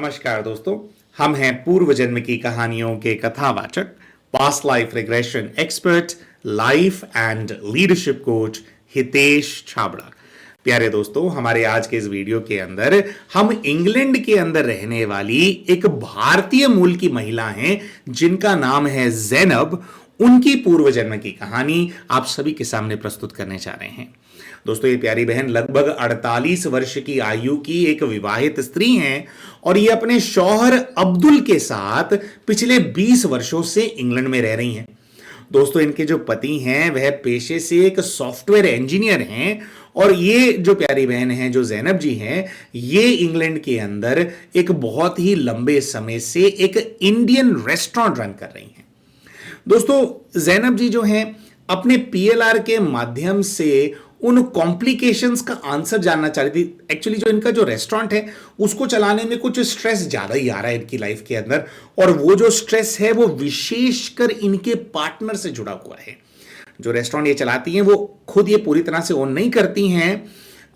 नमस्कार दोस्तों। हम हैं पूर्व जन्म की कहानियों के कथावाचक, past life regression expert, life and leadership coach Hitesh Chhabra. प्यारे दोस्तों, हमारे आज के इस वीडियो के अंदर हम इंग्लैंड के अंदर रहने वाली एक भारतीय मूल की महिला हैं जिनका नाम है ज़ैनब। उनकी पूर्व जन्म की कहानी आप सभी के सामने प्रस्तुत करने जा रहे हैं। दोस्तों, ये प्यारी बहन लगभग 48 वर्ष की आयु की एक विवाहित स्त्री हैं और ये अपने शौहर अब्दुल के साथ पिछले 20 वर्षों से इंग्लैंड में रह रही हैं। दोस्तों, इनके जो पति हैं वह पेशे से एक सॉफ्टवेयर इंजीनियर हैं और ये जो प्यारी बहन हैं, जो ज़ैनब जी हैं, ये इंग्लैंड के अंदर एक बहुत ही लंबे समय से एक इंडियन रेस्टोरेंट रन कर रही हैं। दोस्तों, ज़ैनब जी जो हैं अपने पीएलआर के माध्यम से उन कॉम्प्लिकेशंस का आंसर जानना चाह रही थी। एक्चुअली जो इनका जो रेस्टोरेंट है उसको चलाने में कुछ स्ट्रेस ज्यादा ही आ रहा है इनकी लाइफ के अंदर, और वो जो स्ट्रेस है वो विशेषकर इनके पार्टनर से जुड़ा हुआ है। जो रेस्टोरेंट ये चलाती हैं वो खुद ये पूरी तरह से ओन नहीं करती हैं,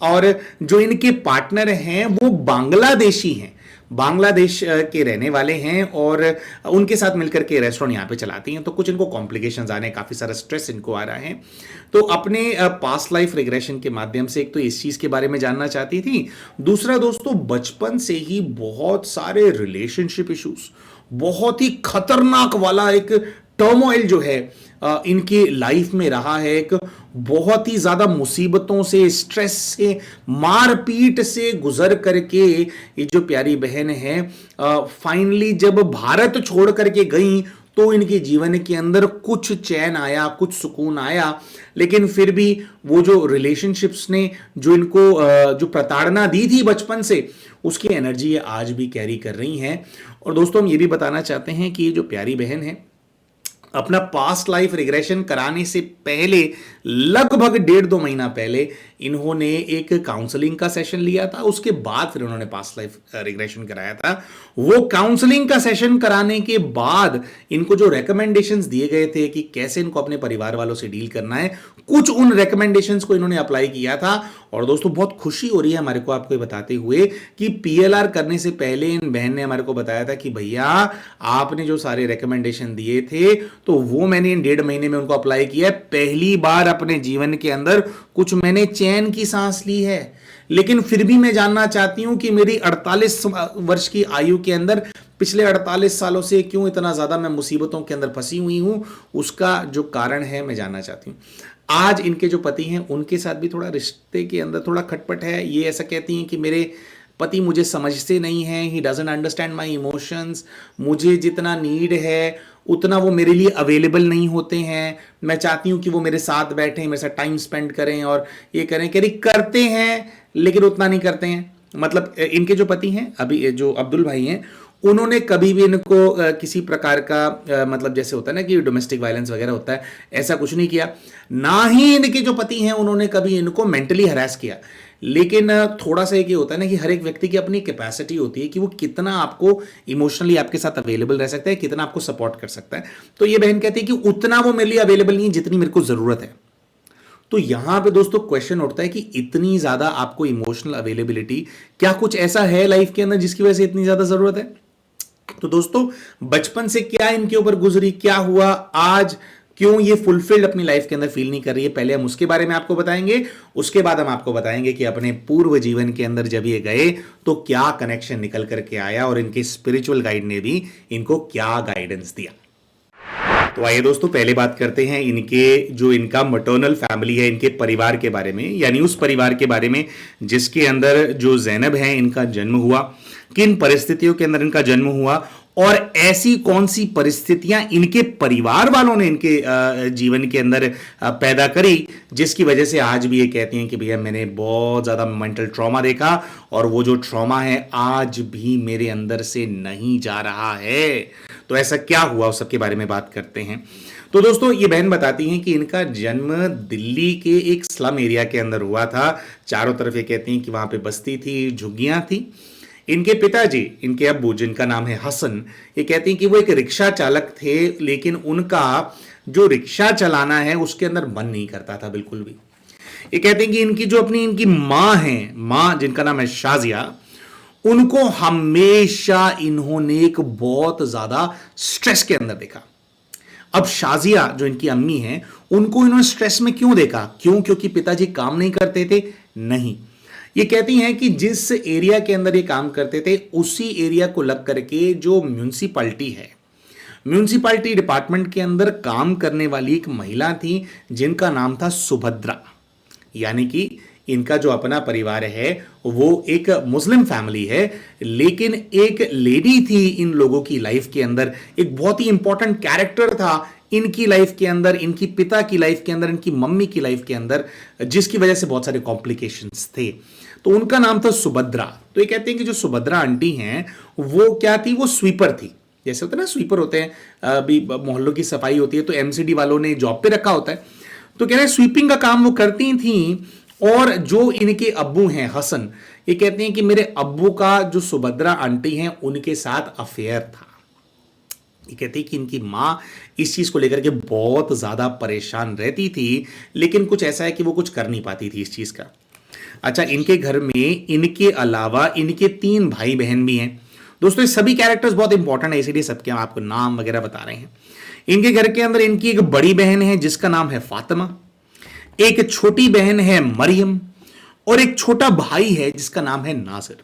और जो इनके पार्टनर हैं वो बांग्लादेशी हैं, बांग्लादेश के रहने वाले हैं और उनके साथ मिलकर के रेस्टोरेंट यहाँ पे चलाती हैं। तो कुछ इनको कॉम्प्लिकेशंस आ रहे हैं, काफ़ी सारा स्ट्रेस इनको आ रहा है। तो अपने पास्ट लाइफ रिग्रेशन के माध्यम से एक तो इस चीज़ के बारे में जानना चाहती थी, दूसरा दोस्तों बचपन से ही बहुत सारे रिलेशनशिप इश्यूज, बहुत ही खतरनाक वाला एक टर्मोइल जो है इनकी लाइफ में रहा है। एक बहुत ही ज्यादा मुसीबतों से, स्ट्रेस से, मारपीट से गुजर करके ये जो प्यारी बहन है फाइनली जब भारत छोड़ करके गई तो इनके जीवन के अंदर कुछ चैन आया, कुछ सुकून आया। लेकिन फिर भी वो जो रिलेशनशिप्स ने जो इनको जो प्रताड़ना दी थी बचपन से, उसकी एनर्जी ये आज भी कैरी कर रही हैं। और दोस्तों, हम ये भी बताना चाहते हैं कि ये जो प्यारी बहन है अपना पास्ट लाइफ रिग्रेशन कराने से पहले लगभग 1.5-2 महीना पहले इन्होंने एक काउंसलिंग का सेशन लिया था। उसके बाद फिर उन्होंने पास्ट लाइफ रिग्रेशन कराया था। वो काउंसलिंग का सेशन कराने के बाद इनको जो रेकमेंडेशंस दिए गए थे कि कैसे इनको अपने परिवार वालों से डील करना है, कुछ उन रेकमेंडेशंस को इन्होंने अप्लाई किया था। और दोस्तों, बहुत खुशी हो रही है हमारे को आपको बताते हुए कि पीएलआर करने से पहले इन बहन ने हमारे को बताया था कि भैया आपने जो सारे रेकमेंडेशन दिए थे तो वो मैंने इन 1.5 महीने में उनको अप्लाई किया है। पहली बार अपने जीवन के अंदर कुछ मैंने चैन की सांस ली है। लेकिन फिर भी मैं जानना चाहती हूं कि मेरी 48 वर्ष की आयु के अंदर पिछले 48 सालों से क्यों इतना ज्यादा मैं मुसीबतों के अंदर फंसी हुई हूं, उसका जो कारण है मैं जानना चाहती हूं। आज इनके जो पति हैं उनके साथ भी थोड़ा रिश्ते के अंदर थोड़ा खटपट है। ये ऐसा कहती हैं कि मेरे पति मुझे समझते नहीं हैं, he doesn't understand my emotions, मुझे जितना नीड है उतना वो मेरे लिए अवेलेबल नहीं होते हैं। मैं चाहती हूँ कि वो मेरे साथ बैठें, मेरे साथ टाइम स्पेंड करें और ये करें, कह रही करते हैं लेकिन उतना नहीं करते हैं। मतलब इनके जो पति हैं अभी जो अब्दुल भाई हैं, उन्होंने कभी भी इनको किसी प्रकार का मतलब जैसे होता है ना कि डोमेस्टिक वायलेंस वगैरह होता है, ऐसा कुछ नहीं किया। ना ही इनके जो पति हैं उन्होंने कभी इनको मेंटली हरास किया। लेकिन थोड़ा सा ये होता है ना कि हर एक व्यक्ति की अपनी कैपेसिटी होती है कि वो कितना आपको इमोशनली आपके साथ अवेलेबल रह सकता है, कितना आपको सपोर्ट कर सकता है। तो ये बहन कहती है कि उतना वो मेरे लिए अवेलेबल नहीं है जितनी मेरे को जरूरत है। तो यहां पे दोस्तों क्वेश्चन उठता है कि इतनी ज्यादा आपको इमोशनल अवेलेबिलिटी, क्या कुछ ऐसा है लाइफ के अंदर जिसकी वजह से इतनी ज्यादा जरूरत है? तो दोस्तों, बचपन से क्या इनके ऊपर गुजरी, क्या हुआ, आज क्यों ये फुलफिल्ड अपनी लाइफ के अंदर फील नहीं कर रही है, पहले हम उसके बारे में आपको बताएंगे। उसके बाद हम आपको बताएंगे कि अपने पूर्व जीवन के अंदर जब ये गए तो क्या कनेक्शन निकल करके आया और इनके स्पिरिचुअल गाइड ने भी इनको क्या गाइडेंस दिया। तो आइए दोस्तों, पहले बात करते हैं इनका मटर्नल फैमिली है, इनके परिवार के बारे में, यानी उस परिवार के बारे में जिसके अंदर जो ज़ैनब है इनका जन्म हुआ, किन परिस्थितियों के अंदर इनका जन्म हुआ और ऐसी कौन सी परिस्थितियां इनके परिवार वालों ने इनके जीवन के अंदर पैदा करी जिसकी वजह से आज भी ये कहती हैं कि भैया मैंने बहुत ज़्यादा मेंटल ट्रॉमा देखा और वो जो ट्रॉमा है आज भी मेरे अंदर से नहीं जा रहा है। तो ऐसा क्या हुआ उस सब के बारे में बात करते हैं। तो दोस्तों, ये बहन बताती हैं कि इनका जन्म दिल्ली के एक स्लम एरिया के अंदर हुआ था। चारों तरफ ये कहती हैं कि वहां पे बस्ती थी, झुग्गियां थी। इनके पिताजी, इनके अब्बू जिनका नाम है हसन, ये कहती हैं कि वो एक रिक्शा चालक थे, लेकिन उनका जो रिक्शा चलाना है उसके अंदर मन नहीं करता था बिल्कुल भी। ये कहते हैं कि इनकी माँ है, माँ जिनका नाम है शाजिया, उनको हमेशा इन्होंने एक बहुत ज्यादा स्ट्रेस के अंदर देखा। अब शाजिया जो इनकी अम्मी हैं, उनको इन्होंने स्ट्रेस में क्यों देखा? क्योंकि पिताजी काम नहीं करते थे? नहीं, ये कहती हैं कि जिस एरिया के अंदर ये काम करते थे उसी एरिया को लग करके जो म्यूनिसिपैलिटी है, म्यूनिसिपैलिटी डिपार्टमेंट के अंदर काम करने वाली एक महिला थी जिनका नाम था सुभद्रा। यानी कि इनका जो अपना परिवार है वो एक मुस्लिम फैमिली है, लेकिन एक लेडी थी इन लोगों की लाइफ के अंदर, एक बहुत ही इंपॉर्टेंट कैरेक्टर था इनकी लाइफ के अंदर, इनकी पिता की लाइफ के अंदर, इनकी मम्मी की लाइफ के अंदर, जिसकी वजह से बहुत सारे कॉम्प्लिकेशंस थे। तो उनका नाम था सुभद्रा। तो ये कहते हैं कि जो सुभद्रा आंटी हैं वो क्या थी? वो स्वीपर थी। जैसे होता है ना, स्वीपर होते हैं, अभी मोहल्लों की सफाई होती है तो एमसीडी वालों ने जॉब पे रखा होता है, तो कह रहे हैं स्वीपिंग का काम वो करती थी। और जो इनके अब्बू हैं हसन, ये कहते हैं कि मेरे अब्बू का जो सुभद्रा आंटी हैं उनके साथ अफेयर था। ये कहती है कि इनकी मां इस चीज को लेकर के बहुत ज्यादा परेशान रहती थी, लेकिन कुछ ऐसा है कि वो कुछ कर नहीं पाती थी इस चीज का। अच्छा, इनके घर में इनके अलावा इनके 3 भाई बहन भी हैं। दोस्तों ये सभी कैरेक्टर्स बहुत इंपॉर्टेंट है, इसीलिए सबके हम आपको नाम वगैरह बता रहे हैं। इनके घर के अंदर इनकी एक बड़ी बहन है जिसका नाम है फातिमा, एक छोटी बहन है मरियम, और एक छोटा भाई है जिसका नाम है नासिर।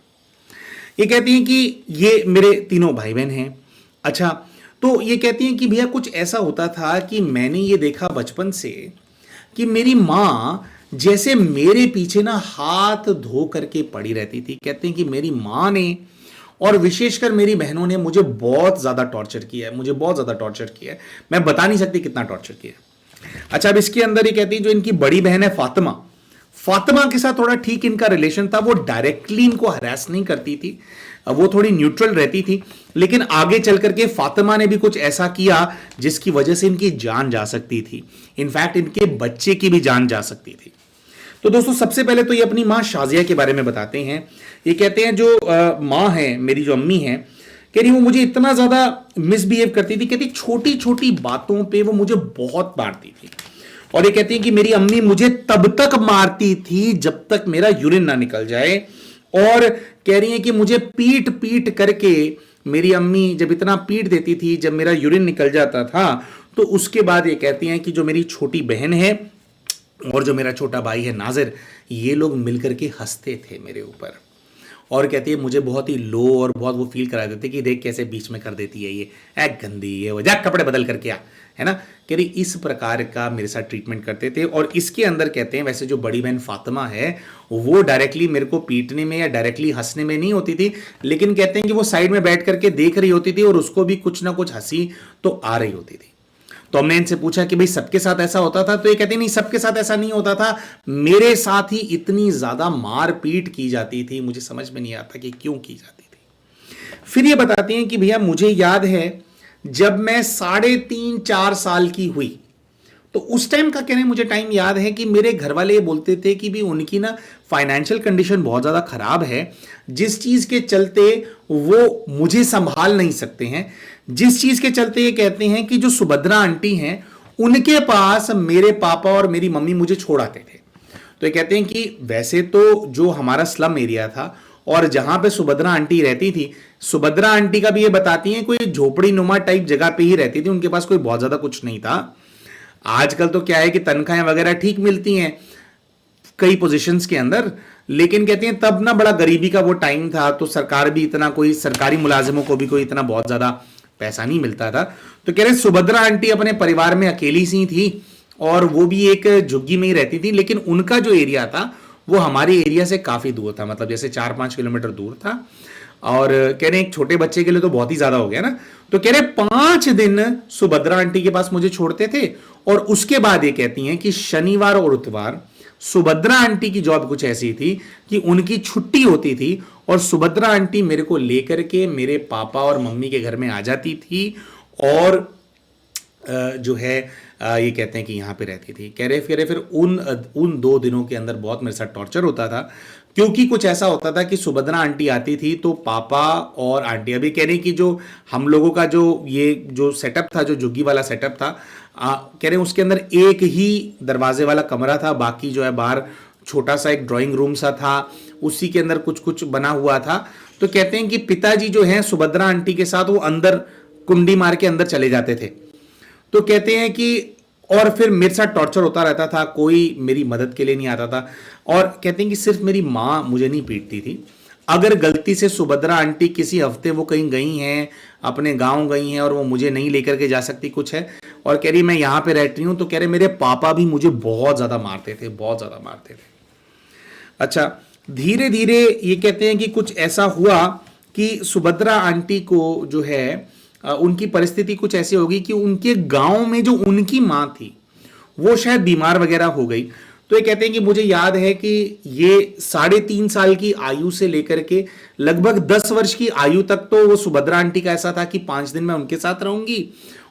ये कहती हैं कि ये मेरे तीनों भाई बहन हैं। अच्छा, तो ये कहती हैं कि भैया कुछ ऐसा होता था कि मैंने ये देखा बचपन से कि मेरी माँ जैसे मेरे पीछे ना हाथ धो करके पड़ी रहती थी। कहते हैं कि मेरी माँ ने और विशेषकर मेरी बहनों ने मुझे बहुत ज्यादा टॉर्चर किया है, मुझे बहुत ज्यादा टॉर्चर किया है, मैं बता नहीं सकती कितना टॉर्चर किया है। अच्छा, अब इसके अंदर ये कहती है जो इनकी बड़ी बहन है फातिमा, फातिमा के साथ थोड़ा ठीक इनका रिलेशन था, वो डायरेक्टली इनको हरास नहीं करती थी, वो थोड़ी न्यूट्रल रहती थी, लेकिन आगे चल करके फातिमा ने भी कुछ ऐसा किया जिसकी वजह से इनकी जान जा सकती थी, इनफैक्ट इनके बच्चे की भी जान जा सकती थी। तो दोस्तों सबसे पहले तो ये अपनी मां शाजिया के बारे में बताते हैं। ये कहते हैं जो मां है, मेरी जो अम्मी है, कह रही वो मुझे इतना ज्यादा मिसबिहेव करती थी। कहती छोटी छोटी बातों पे वो मुझे बहुत मारती थी, और ये कहती है कि मेरी अम्मी मुझे तब तक मारती थी जब तक मेरा यूरिन ना निकल जाए, और कह रही है कि मुझे पीट पीट करके मेरी अम्मी जब इतना पीट देती थी, जब मेरा यूरिन निकल जाता था, तो उसके बाद ये कहती हैं कि जो मेरी छोटी बहन है और जो मेरा छोटा भाई है नाजिर, ये लोग मिलकर के हंसते थे मेरे ऊपर, और कहती है मुझे बहुत ही लो और बहुत वो फील करा देते कि देख कैसे बीच में कर देती है ये, एक गंदी है वो, जा कपड़े बदल करके आ, है ना। कह रही इस प्रकार का मेरे साथ ट्रीटमेंट करते थे। और इसके अंदर कहते हैं वैसे जो बड़ी बहन फातिमा है वो डायरेक्टली मेरे को पीटने में या डायरेक्टली हंसने में नहीं होती थी, लेकिन कहते हैं कि वो साइड में बैठ करके देख रही होती थी और उसको भी कुछ ना कुछ हंसी तो आ रही होती थी। तो हमने इनसे पूछा कि भाई सबके साथ ऐसा होता था? तो ये कहते नहीं, सबके साथ ऐसा नहीं होता था, मेरे साथ ही इतनी ज्यादा मारपीट की जाती थी, मुझे समझ में नहीं आता कि क्यों की जाती थी। फिर ये बताती हैं कि भैया मुझे याद है जब मैं 3.5-4 साल की हुई, तो उस टाइम का कहने मुझे टाइम याद है कि मेरे घर वाले ये बोलते थे कि भी उनकी ना फाइनेंशियल कंडीशन बहुत ज़्यादा खराब है, जिस चीज़ के चलते वो मुझे संभाल नहीं सकते हैं, जिस चीज़ के चलते ये कहते हैं कि जो सुभद्रा आंटी हैं उनके पास मेरे पापा और मेरी मम्मी मुझे छोड़ आते थे। तो ये कहते हैं कि वैसे तो जो हमारा स्लम एरिया था और जहां पे सुभद्रा आंटी रहती थी, सुभद्रा आंटी का भी ये बताती हैं कोई झोपड़ी नुमा टाइप जगह पे ही रहती थी, उनके पास कोई बहुत ज़्यादा कुछ नहीं था। आजकल तो क्या है कि तनख्वाहें वगैरह ठीक मिलती हैं कई पोजीशंस के अंदर, लेकिन कहते हैं तब ना बड़ा गरीबी का वो टाइम था, तो सरकार भी इतना, कोई सरकारी मुलाजिमों को भी कोई इतना बहुत ज्यादा पैसा नहीं मिलता था। तो कह रहे सुभद्रा आंटी अपने परिवार में अकेली सी थी और वो भी एक झुग्गी में ही रहती थी, लेकिन उनका जो एरिया था वो हमारे एरिया से काफी दूर था, मतलब जैसे 4-5 किलोमीटर दूर था। और कह रहे एक छोटे बच्चे के लिए तो बहुत ही ज्यादा हो गया ना। तो कह रहे 5 दिन सुभद्रा आंटी के पास मुझे छोड़ते थे, और उसके बाद ये कहती हैं कि शनिवार और इतवार सुभद्रा आंटी की जॉब कुछ ऐसी थी कि उनकी छुट्टी होती थी और सुभद्रा आंटी मेरे को लेकर के मेरे पापा और मम्मी के घर में आ जाती थी, और जो है ये कहते हैं कि यहाँ पे रहती थी। कह रहे फिर उन 2 दिनों के अंदर बहुत मेरे साथ टॉर्चर होता था, क्योंकि कुछ ऐसा होता था कि सुभद्रा आंटी आती थी तो पापा और आंटी, अभी कह रही कि जो हम लोगों का जो ये जो सेटअप था, जो झुग्गी वाला सेटअप था, कह रहे उसके अंदर एक ही दरवाजे वाला कमरा था, बाकी जो है बाहर छोटा सा एक ड्राइंग रूम सा था, उसी के अंदर कुछ कुछ बना हुआ था। तो कहते हैं कि पिताजी जो हैं सुभद्रा आंटी के साथ वो अंदर कुंडी मार के अंदर चले जाते थे। तो कहते हैं कि और फिर मेरे साथ टॉर्चर होता रहता था, कोई मेरी मदद के लिए नहीं आता था। और कहते हैं कि सिर्फ मेरी माँ मुझे नहीं पीटती थी, अगर गलती से सुभद्रा आंटी किसी हफ्ते वो कहीं गई हैं, अपने गांव गई हैं और वो मुझे नहीं लेकर के जा सकती कुछ है, और कह रही मैं यहाँ पे रहती हूँ, तो कह रहे मेरे पापा भी मुझे बहुत ज़्यादा मारते थे, बहुत ज़्यादा मारते थे। अच्छा, धीरे धीरे ये कहते हैं कि कुछ ऐसा हुआ कि सुभद्रा आंटी को जो है उनकी परिस्थिति कुछ ऐसी होगी कि उनके गांव में जो उनकी माँ थी वो शायद बीमार वगैरह हो गई। तो ये कहते हैं कि मुझे याद है कि ये 3.5 साल की आयु से लेकर के लगभग 10 वर्ष की आयु तक तो वो सुभद्रा आंटी का ऐसा था कि 5 दिन मैं उनके साथ रहूंगी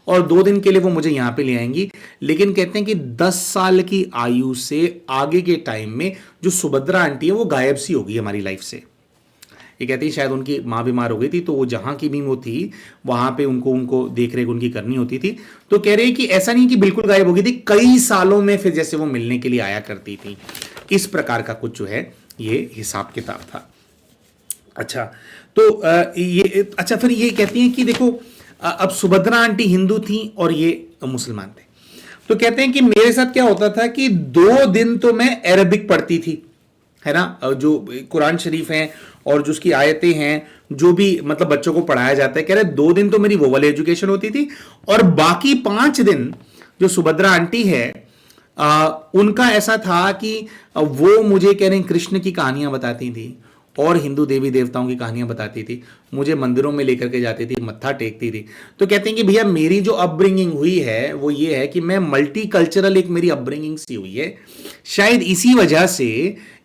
और 2 दिन के लिए वो मुझे यहाँ पे ले आएंगी। लेकिन कहते हैं कि 10 साल की आयु से आगे के टाइम में जो सुभद्रा आंटी है वो गायब सी हो गई हमारी लाइफ से। ये कहती है शायद उनकी माँ बीमार हो गई थी, तो वो जहाँ की भी वो थी वहाँ पे उनको देख रेख उनकी करनी होती थी। तो कह रहे हैं कि ऐसा नहीं कि बिल्कुल गायब हो गई थी, कई सालों में फिर जैसे वो मिलने के लिए आया करती थी। इस प्रकार का कुछ जो है ये हिसाब किताब था। अच्छा, तो ये अच्छा फिर ये कहती हैं कि देखो अब सुभद्रा आंटी हिंदू थी और ये मुसलमान थे। तो कहते हैं कि मेरे साथ क्या होता था कि 2 दिन तो मैं अरबिक पढ़ती थी, है ना, जो कुरान शरीफ है और जो उसकी आयतें हैं, जो भी मतलब बच्चों को पढ़ाया जाता है, कह रहे 2 दिन तो मेरी वो वाली एजुकेशन होती थी, और बाकी 5 दिन जो सुभद्रा आंटी है उनका ऐसा था कि वो मुझे कह रहे हैं कृष्ण की कहानियां बताती थी और हिंदू देवी देवताओं की कहानियां बताती थी, मुझे मंदिरों में लेकर के जाती थी, मत्था टेकती थी। तो कहते हैं कि भैया मेरी जो अपब्रिंगिंग हुई है वो ये है कि मैं मल्टी कल्चरल एक मेरी अपब्रिंगिंग सी हुई है। शायद इसी वजह से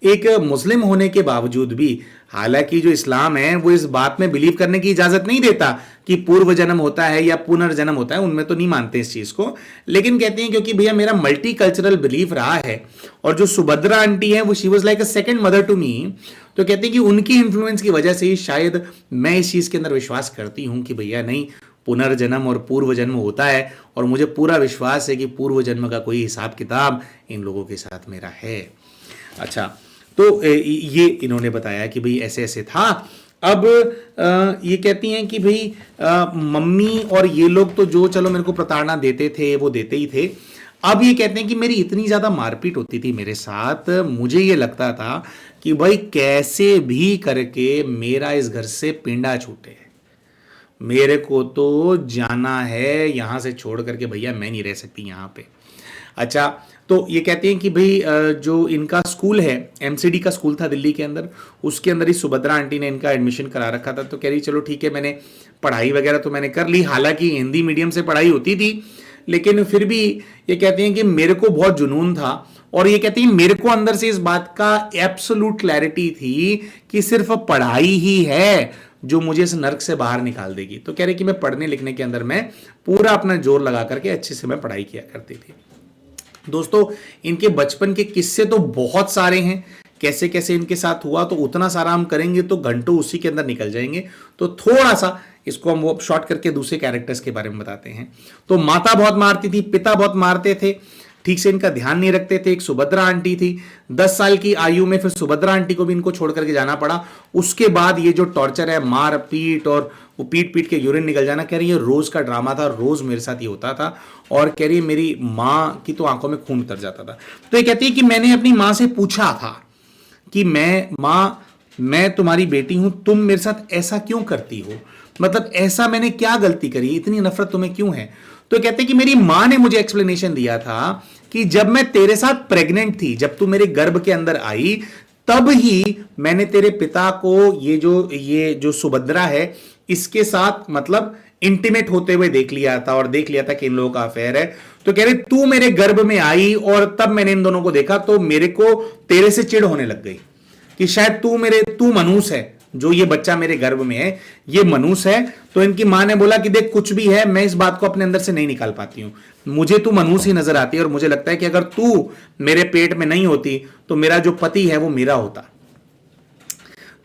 एक मुस्लिम होने के बावजूद भी, हालांकि जो इस्लाम है वो इस बात में बिलीव करने की इजाजत नहीं देता कि पूर्व जन्म होता है या पुनर्जन्म होता है, उनमें तो नहीं मानते इस चीज को, लेकिन कहते हैं क्योंकि भैया मेरा मल्टी कल्चरल बिलीफ रहा है और जो सुभद्रा आंटी है वो she was like a second mother to me. तो कहते हैं कि उनकी इंफ्लुएंस की वजह से ही शायद मैं इस चीज के अंदर विश्वास करती हूं कि भैया नहीं, पुनर्जन्म और पूर्व जन्म होता है, और मुझे पूरा विश्वास है कि पूर्व जन्म का कोई हिसाब किताब इन लोगों के साथ मेरा है। अच्छा, तो ये इन्होंने बताया कि भाई ऐसे ऐसे था। अब ये कहती हैं कि भाई मम्मी और ये लोग तो जो चलो मेरे को प्रताड़ना देते थे वो देते ही थे। अब ये कहते हैं कि मेरी इतनी ज्यादा मारपीट होती थी मेरे साथ, मुझे ये लगता था कि भाई कैसे भी करके मेरा इस घर से पिंडा छूटे, मेरे को तो जाना है यहां से छोड़ करके, भैया मैं नहीं रह सकती यहां पे। अच्छा, तो ये कहते हैं कि भाई जो इनका स्कूल है, एमसीडी का स्कूल था दिल्ली के अंदर, उसके अंदर ही सुभद्रा आंटी ने इनका एडमिशन करा रखा था। तो कह रही चलो ठीक है, मैंने पढ़ाई वगैरह तो मैंने कर ली, हालांकि हिंदी मीडियम से पढ़ाई होती थी, लेकिन फिर भी ये कहते हैं कि मेरे को बहुत जुनून था, और ये कहती है मेरे को अंदर से इस बात का एब्सोल्यूट क्लैरिटी थी कि सिर्फ पढ़ाई ही है जो मुझे इस नर्क से बाहर निकाल देगी। तो कह रहे कि मैं पढ़ने लिखने के अंदर मैं पूरा अपना जोर लगा करके अच्छे से मैं पढ़ाई किया करती थी। दोस्तों, इनके बचपन के किस्से तो बहुत सारे हैं, कैसे कैसे इनके साथ हुआ तो उतना सारा हम करेंगे तो घंटों उसी के अंदर निकल जाएंगे। तो थोड़ा सा इसको हम वो शॉर्ट करके दूसरे कैरेक्टर्स के बारे में बताते हैं। तो माता बहुत मारती थी, पिता बहुत मारते थे, ठीक से इनका ध्यान नहीं रखते थे। एक सुभद्रा आंटी थी, 10 साल की आयु में फिर सुभद्रा आंटी को भी इनको छोड़ करके जाना पड़ा। उसके बाद ये जो टॉर्चर है, मार पीट और वो पीट पीट के यूरिन निकल जाना, कह रही है रोज का ड्रामा था, रोज मेरे साथ ये होता था, और कह रही है मेरी माँ की तो आंखों में खून उतर जाता था। तो ये कहती है कि मैंने अपनी माँ से पूछा था कि मैं तुम्हारी बेटी हूं, तुम मेरे साथ ऐसा क्यों करती हो, मतलब ऐसा मैंने क्या गलती करी, इतनी नफरत तुम्हें क्यों है। तो कहते हैं कि मेरी मां ने मुझे एक्सप्लेनेशन दिया था कि जब मैं तेरे साथ प्रेग्नेंट थी, जब तू मेरे गर्भ के अंदर आई, तब ही मैंने तेरे पिता को ये जो सुभद्रा है इसके साथ मतलब इंटीमेट होते हुए देख लिया था, और देख लिया था कि इन लोगों का अफेयर है। तो कह रहे तू मेरे गर्भ में आई और तब मैंने इन दोनों को देखा, तो मेरे को तेरे से चिढ़ होने लग गई कि शायद तू मनुष्य है, जो ये बच्चा मेरे गर्भ में है ये मनुष्य है। तो इनकी मां ने बोला कि देख कुछ भी है, मैं इस बात को अपने अंदर से नहीं निकाल पाती हूं, मुझे तू मनुष्य ही नजर आती है, और मुझे लगता है कि अगर तू मेरे पेट में नहीं होती तो मेरा जो पति है वो मेरा होता।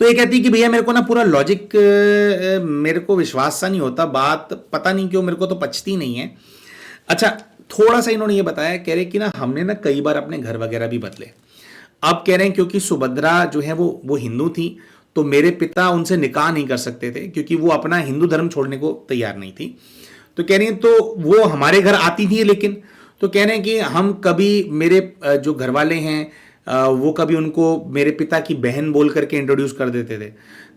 तो ये कहती कि भैया मेरे को ना पूरा लॉजिक मेरे को विश्वास सा नहीं होता, बात पता नहीं क्यों मेरे को तो पचती नहीं है। अच्छा, थोड़ा सा इन्होंने ये बताया, कह रहे कि ना हमने ना कई बार अपने घर वगैरह भी बदले। अब कह रहे हैं क्योंकि सुभद्रा जो है वो हिंदू थी, तो मेरे पिता उनसे निकाह नहीं कर सकते थे क्योंकि वो अपना हिंदू धर्म छोड़ने को तैयार नहीं थी। तो कह रही हैं तो वो हमारे घर आती थी, लेकिन तो कह रहे हैं कि हम कभी मेरे जो घर वाले हैं वो कभी उनको मेरे पिता की बहन बोल करके इंट्रोड्यूस कर देते थे।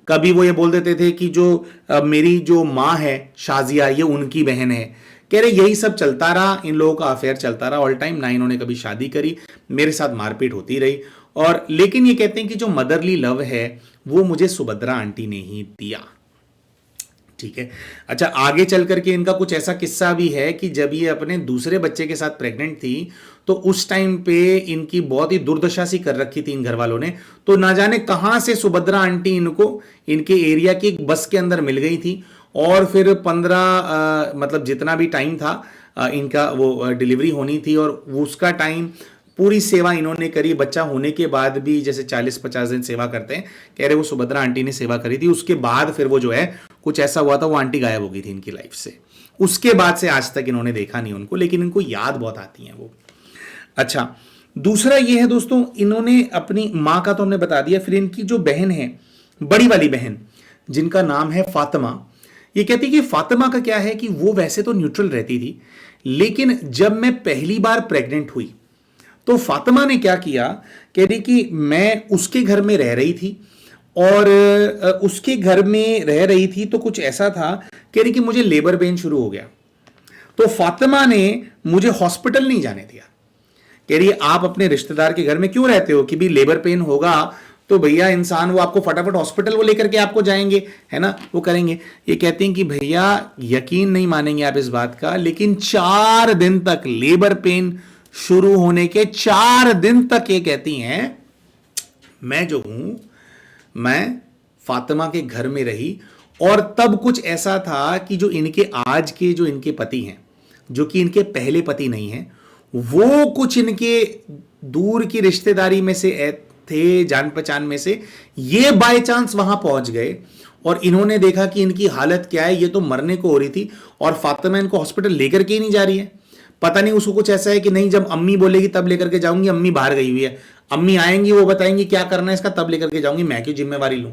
कभी वो ये बोल देते थे कि जो मेरी जो माँ है शाजिया, ये उनकी बहन है। कह रहे यही सब चलता रहा, इन लोगों का अफेयर चलता रहा ऑल टाइम, ना इन्होंने कभी शादी करी, मेरे साथ मारपीट होती रही। और लेकिन ये कहते हैं कि जो मदरली लव है वो मुझे सुभद्रा आंटी ने ही दिया। ठीक है। अच्छा, आगे चल करके इनका कुछ ऐसा किस्सा भी है कि जब ये अपने दूसरे बच्चे के साथ प्रेग्नेंट थी तो उस टाइम पे इनकी बहुत ही दुर्दशा सी कर रखी थी इन घर वालों ने। तो ना जाने कहां से सुभद्रा आंटी इनको इनके एरिया की एक बस के अंदर मिल गई थी, और फिर 15 मतलब जितना भी टाइम था इनका वो डिलीवरी होनी थी, और उसका टाइम पूरी सेवा इन्होंने करी। बच्चा होने के बाद भी जैसे 40-50 दिन सेवा करते हैं, कह रहे वो सुभद्रा आंटी ने सेवा करी थी। उसके बाद फिर वो जो है कुछ ऐसा हुआ था, वो आंटी गायब हो गई थी इनकी लाइफ से। उसके बाद से आज तक इन्होंने देखा नहीं उनको, लेकिन इनको याद बहुत आती है वो। अच्छा, दूसरा ये है दोस्तों, इन्होंने अपनी माँ का तो हमने बता दिया, फिर इनकी जो बहन है, बड़ी वाली बहन जिनका नाम है फातिमा, ये कहती कि फातिमा का क्या है कि वो वैसे तो न्यूट्रल रहती थी, लेकिन जब मैं पहली बार प्रेग्नेंट हुई तो फातिमा ने क्या किया, कह रही कि मैं उसके घर में रह रही थी, और उसके घर में रह रही थी तो कुछ ऐसा था, कह रही कि मुझे लेबर पेन शुरू हो गया, तो फातिमा ने मुझे हॉस्पिटल नहीं जाने दिया। कह रही आप अपने रिश्तेदार के घर में क्यों रहते हो कि भी लेबर पेन होगा तो भैया इंसान वो आपको फटाफट हॉस्पिटल वो लेकर के आपको जाएंगे, है ना, वो करेंगे। ये कहती हैं कि भैया यकीन नहीं मानेंगे आप इस बात का, लेकिन 4 दिन तक लेबर पेन शुरू होने के 4 दिन तक ये कहती हैं मैं जो हूं मैं फातिमा के घर में रही। और तब कुछ ऐसा था कि जो इनके आज के जो इनके पति हैं, जो कि इनके पहले पति नहीं हैं, वो कुछ इनके दूर की रिश्तेदारी में से थे, जान पहचान में से, ये बाय चांस वहां पहुंच गए और इन्होंने देखा कि इनकी हालत क्या है, ये तो मरने को हो रही थी और फातिमा इनको हॉस्पिटल लेकर के ही नहीं जा रही है। पता नहीं उसको कुछ ऐसा है कि नहीं जब अम्मी बोलेगी तब लेकर के जाऊंगी, अम्मी बाहर गई हुई है, अम्मी आएंगी वो बताएंगी क्या करना है इसका, तब लेकर के जाऊंगी, मैं क्यों जिम्मेवारी लूं,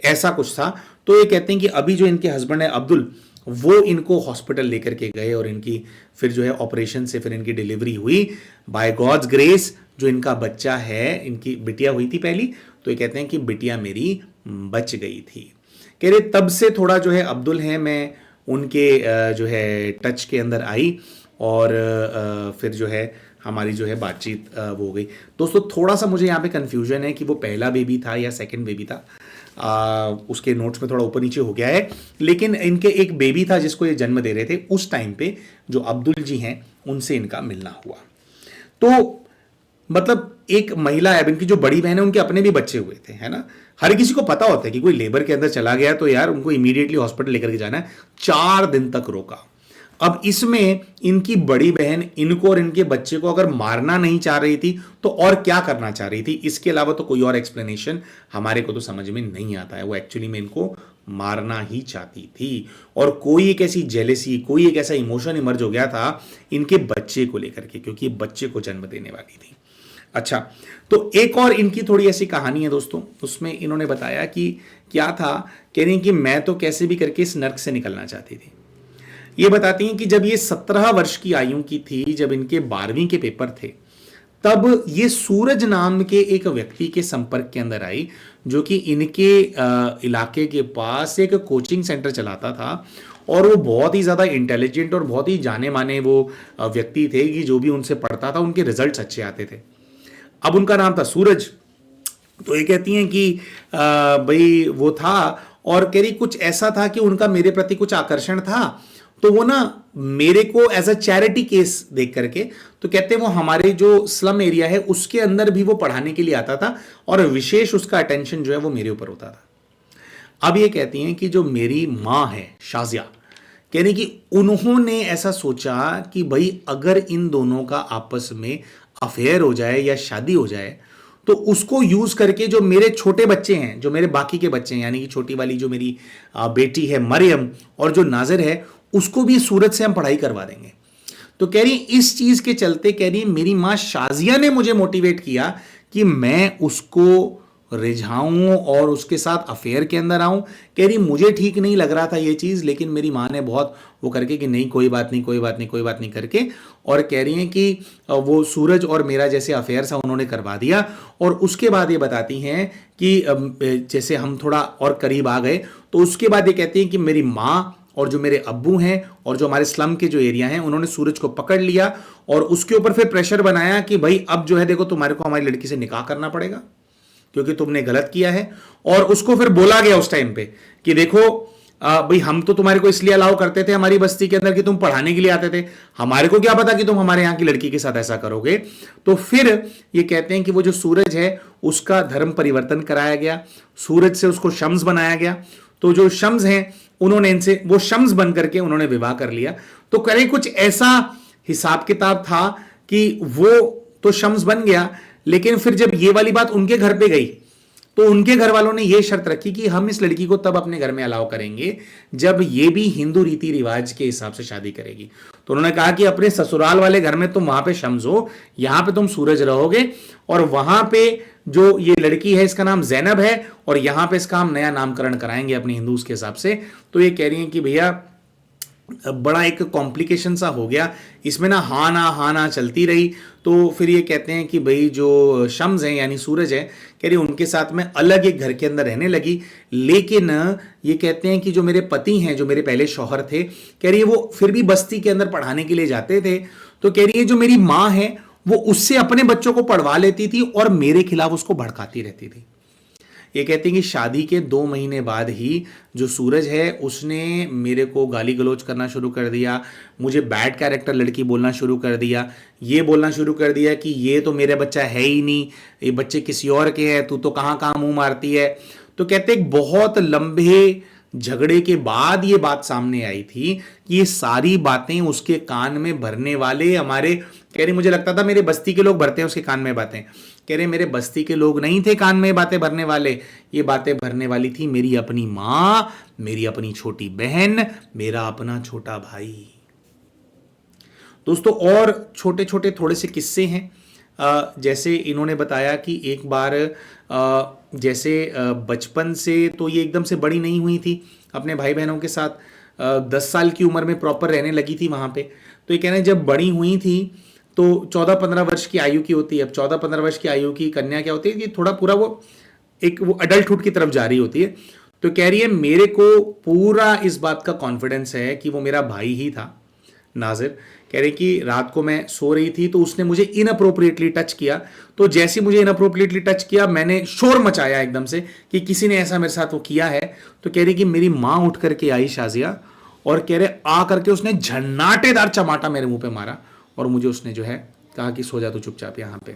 ऐसा कुछ था। तो ये कहते हैं कि अभी जो इनके हस्बैंड है अब्दुल, वो इनको हॉस्पिटल लेकर के गए और इनकी फिर जो है ऑपरेशन से फिर इनकी डिलीवरी हुई। बाय गॉड्स ग्रेस जो इनका बच्चा है, इनकी बिटिया हुई थी पहली, तो ये कहते हैं कि बिटिया मेरी बच गई थी। कह रहे तब से थोड़ा जो है अब्दुल है, मैं उनके जो है टच के अंदर आई और फिर जो है हमारी जो है बातचीत वो हो गई। दोस्तों थोड़ा सा मुझे यहाँ पे कंफ्यूजन है कि वो पहला बेबी था या सेकंड बेबी था, उसके नोट्स में थोड़ा ऊपर नीचे हो गया है, लेकिन इनके एक बेबी था जिसको ये जन्म दे रहे थे, उस टाइम पे जो अब्दुल जी हैं उनसे इनका मिलना हुआ। तो मतलब एक महिला है, इनकी जो बड़ी बहन है उनके अपने भी बच्चे हुए थे, है ना। हर किसी को पता होता है कि कोई लेबर के अंदर चला गया तो यार उनको इमीडिएटली हॉस्पिटल लेकर के जाना है। 4 दिन तक रोका। अब इसमें इनकी बड़ी बहन इनको और इनके बच्चे को अगर मारना नहीं चाह रही थी तो और क्या करना चाह रही थी, इसके अलावा तो कोई और एक्सप्लेनेशन हमारे को तो समझ में नहीं आता है। वो एक्चुअली में इनको मारना ही चाहती थी और कोई एक ऐसी जेलेसी, कोई एक ऐसा इमोशन इमर्ज हो गया था इनके बच्चे को लेकर के, क्योंकि बच्चे को जन्म देने वाली थी। अच्छा, तो एक और इनकी थोड़ी ऐसी कहानी है दोस्तों, उसमें इन्होंने बताया कि क्या था, कह रही कि मैं तो कैसे भी करके इस नर्क से निकलना चाहती थी। ये बताती हैं कि जब ये 17 वर्ष की आयु की थी, जब इनके 12वीं के पेपर थे, तब ये सूरज नाम के एक व्यक्ति के संपर्क के अंदर आई, जो कि इनके इलाके के पास एक कोचिंग सेंटर चलाता था और वो बहुत ही ज़्यादा इंटेलिजेंट और बहुत ही जाने माने वो व्यक्ति थे कि जो भी उनसे पढ़ता था उनके रिजल्ट्स अच्छे आते थे। अब उनका नाम था सूरज। तो ये कहती हैं कि भाई वो था और कह रही कुछ ऐसा था कि उनका मेरे प्रति कुछ आकर्षण था, तो वो ना मेरे को एज अ चैरिटी केस देख करके, तो कहते हैं वो हमारे जो स्लम एरिया है उसके अंदर भी वो पढ़ाने के लिए आता था और विशेष उसका अटेंशन जो है वो मेरे ऊपर होता था। अब ये कहती हैं कि जो मेरी माँ है शाजिया, कहने कि उन्होंने ऐसा सोचा कि भाई अगर इन दोनों का आपस में अफेयर हो जाए या शादी हो जाए तो उसको यूज करके जो मेरे छोटे बच्चे हैं, जो मेरे बाकी के बच्चे हैं, यानी कि छोटी वाली जो मेरी बेटी है मरियम और जो नाजिर है, उसको भी सूरत से हम पढ़ाई करवा देंगे। तो कह रही इस चीज के चलते, कह रही मेरी मां शाजिया ने मुझे मोटिवेट किया कि मैं उसको रिझाऊं और उसके साथ अफेयर के अंदर आऊं। कह रही मुझे ठीक नहीं लग रहा था ये चीज़, लेकिन मेरी माँ ने बहुत वो करके कि नहीं कोई बात नहीं, कोई बात नहीं, कोई बात नहीं करके, और कह रही हैं कि वो सूरज और मेरा जैसे अफेयर था उन्होंने करवा दिया। और उसके बाद ये बताती हैं कि जैसे हम थोड़ा और करीब आ गए तो उसके बाद ये कहती हैं कि मेरी माँ और जो मेरे अब्बू हैं और जो हमारे स्लम के जो एरिया हैं उन्होंने सूरज को पकड़ लिया और उसके ऊपर फिर प्रेशर बनाया कि भाई अब जो है देखो तुम्हारे को हमारी लड़की से निकाह करना पड़ेगा क्योंकि तुमने गलत किया है। और उसको फिर बोला गया उस टाइम पे कि देखो भाई हम तो तुम्हारे को इसलिए अलाउ करते थे हमारी बस्ती के अंदर कि तुम पढ़ाने के लिए आते थे, हमारे को क्या पता कि तुम हमारे यहाँ की लड़की के साथ ऐसा करोगे। तो फिर ये कहते हैं कि वो जो सूरज है उसका धर्म परिवर्तन कराया गया, सूरज से उसको शम्स बनाया गया। तो जो शम्स हैं उन्होंने इनसे वो शम्स बन करके उन्होंने विवाह कर लिया। तो करें कुछ ऐसा हिसाब किताब था कि वो तो शम्स बन गया, लेकिन फिर जब ये वाली बात उनके घर पे गई तो उनके घर वालों ने ये शर्त रखी कि हम इस लड़की को तब अपने घर में अलाउ करेंगे जब ये भी हिंदू रीति रिवाज के हिसाब से शादी करेगी। तो उन्होंने कहा कि अपने ससुराल वाले घर में तुम वहां पे शम्स हो, यहां पे तुम सूरज रहोगे, और वहां पे जो ये लड़की है इसका नाम जैनब है और यहां पे इसका हम नया नामकरण कराएंगे अपने हिंदूज के हिसाब से। तो ये कह रही हैं कि भैया बड़ा एक कॉम्प्लिकेशन सा हो गया इसमें ना, हाँ ना चलती रही। तो फिर ये कहते हैं कि भाई जो शम्स हैं यानी सूरज है, कह रही उनके साथ में अलग एक घर के अंदर रहने लगी। लेकिन ये कहते हैं कि जो मेरे पति हैं, जो मेरे पहले शौहर थे, कह रही है वो फिर भी बस्ती के अंदर पढ़ाने के लिए जाते थे। तो कह रही है जो मेरी माँ है वो उससे अपने बच्चों को पढ़वा लेती थी और मेरे खिलाफ उसको भड़काती रहती थी। ये कहते हैं कि शादी के 2 महीने बाद ही जो सूरज है उसने मेरे को गाली गलौज करना शुरू कर दिया, मुझे बैड कैरेक्टर लड़की बोलना शुरू कर दिया, ये बोलना शुरू कर दिया कि ये तो मेरा बच्चा है ही नहीं, ये बच्चे किसी और के हैं, तू तो कहाँ कहाँ मुंह मारती है। तो कहते हैं बहुत लंबे झगड़े के बाद ये बात सामने आई थी कि ये सारी बातें उसके कान में भरने वाले हमारे, कह रही मुझे लगता था मेरे बस्ती के लोग भरते हैं उसके कान में बातें, कह रहे मेरे बस्ती के लोग नहीं थे कान में बातें भरने वाले, ये बातें भरने वाली थी मेरी अपनी माँ, मेरी अपनी छोटी बहन, मेरा अपना छोटा भाई। दोस्तों और छोटे छोटे थोड़े से किस्से हैं। जैसे इन्होंने बताया कि एक बार जैसे बचपन से तो ये एकदम से बड़ी नहीं हुई थी अपने भाई बहनों के साथ, 10 साल की उम्र में प्रॉपर रहने लगी थी वहाँ पे। तो ये कह रहे हैं जब बड़ी हुई थी तो 14-15 वर्ष की आयु की होती है। अब 14-15 वर्ष की आयु की कन्या क्या होती है कि थोड़ा पूरा वो अडल्टहुड की तरफ जा रही होती है। तो कह रही है मेरे को पूरा इस बात का कॉन्फिडेंस है कि वो मेरा भाई ही था नाजिर। कह रही कि रात को मैं सो रही थी तो उसने मुझे इनअप्रोप्रिएटली टच किया, तो जैसे मुझे इनअप्रोप्रिएटली टच किया मैंने शोर मचाया एकदम से कि किसी ने ऐसा मेरे साथ वो किया है। तो कह रही कि मेरी माँ उठ करके आई शाजिया, और कह रहे आ करके उसने झन्नाटेदार चमाटा मेरे मुंह पे मारा और मुझे उसने जो है कहा कि सो जा तू चुपचाप यहाँ पे।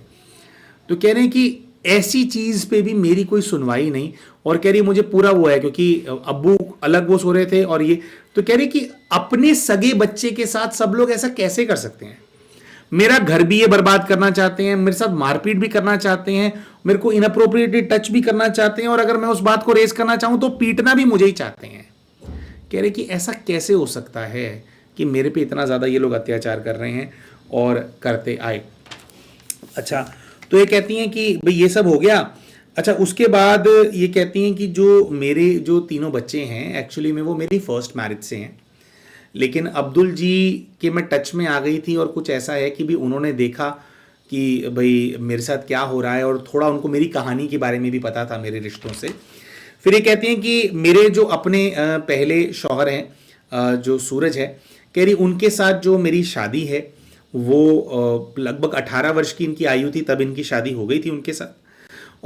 तो कह रहे हैं कि ऐसी चीज पे भी मेरी कोई सुनवाई नहीं, और कह रही मुझे पूरा वो है क्योंकि अब्बू अलग वो सो रहे थे और ये। तो कह रही कि अपने सगे बच्चे के साथ सब लोग ऐसा कैसे कर सकते हैं, मेरा घर भी ये बर्बाद करना चाहते हैं, मेरे साथ मारपीट भी करना चाहते हैं, मेरे को इनअप्रोप्रिएटली टच भी करना चाहते हैं, और अगर मैं उस बात को रेस करना चाहूं तो पीटना भी मुझे ही चाहते हैं। कह रहे कि ऐसा कैसे हो सकता है कि मेरे पे इतना ज़्यादा ये लोग अत्याचार कर रहे हैं और करते आए। अच्छा, तो ये कहती हैं कि भाई ये सब हो गया। अच्छा, उसके बाद ये कहती हैं कि जो मेरे जो तीनों बच्चे हैं एक्चुअली में वो मेरी फर्स्ट मैरिज से हैं, लेकिन अब्दुल जी के मैं टच में आ गई थी और कुछ ऐसा है कि भी उन्होंने देखा कि भाई मेरे साथ क्या हो रहा है, और थोड़ा उनको मेरी कहानी के बारे में भी पता था मेरे रिश्तों से। फिर ये कहती हैं कि मेरे जो अपने पहले शौहर हैं जो सूरज है, कह रही उनके साथ जो मेरी शादी है वो लगभग 18 वर्ष की इनकी आयु थी तब इनकी शादी हो गई थी उनके साथ।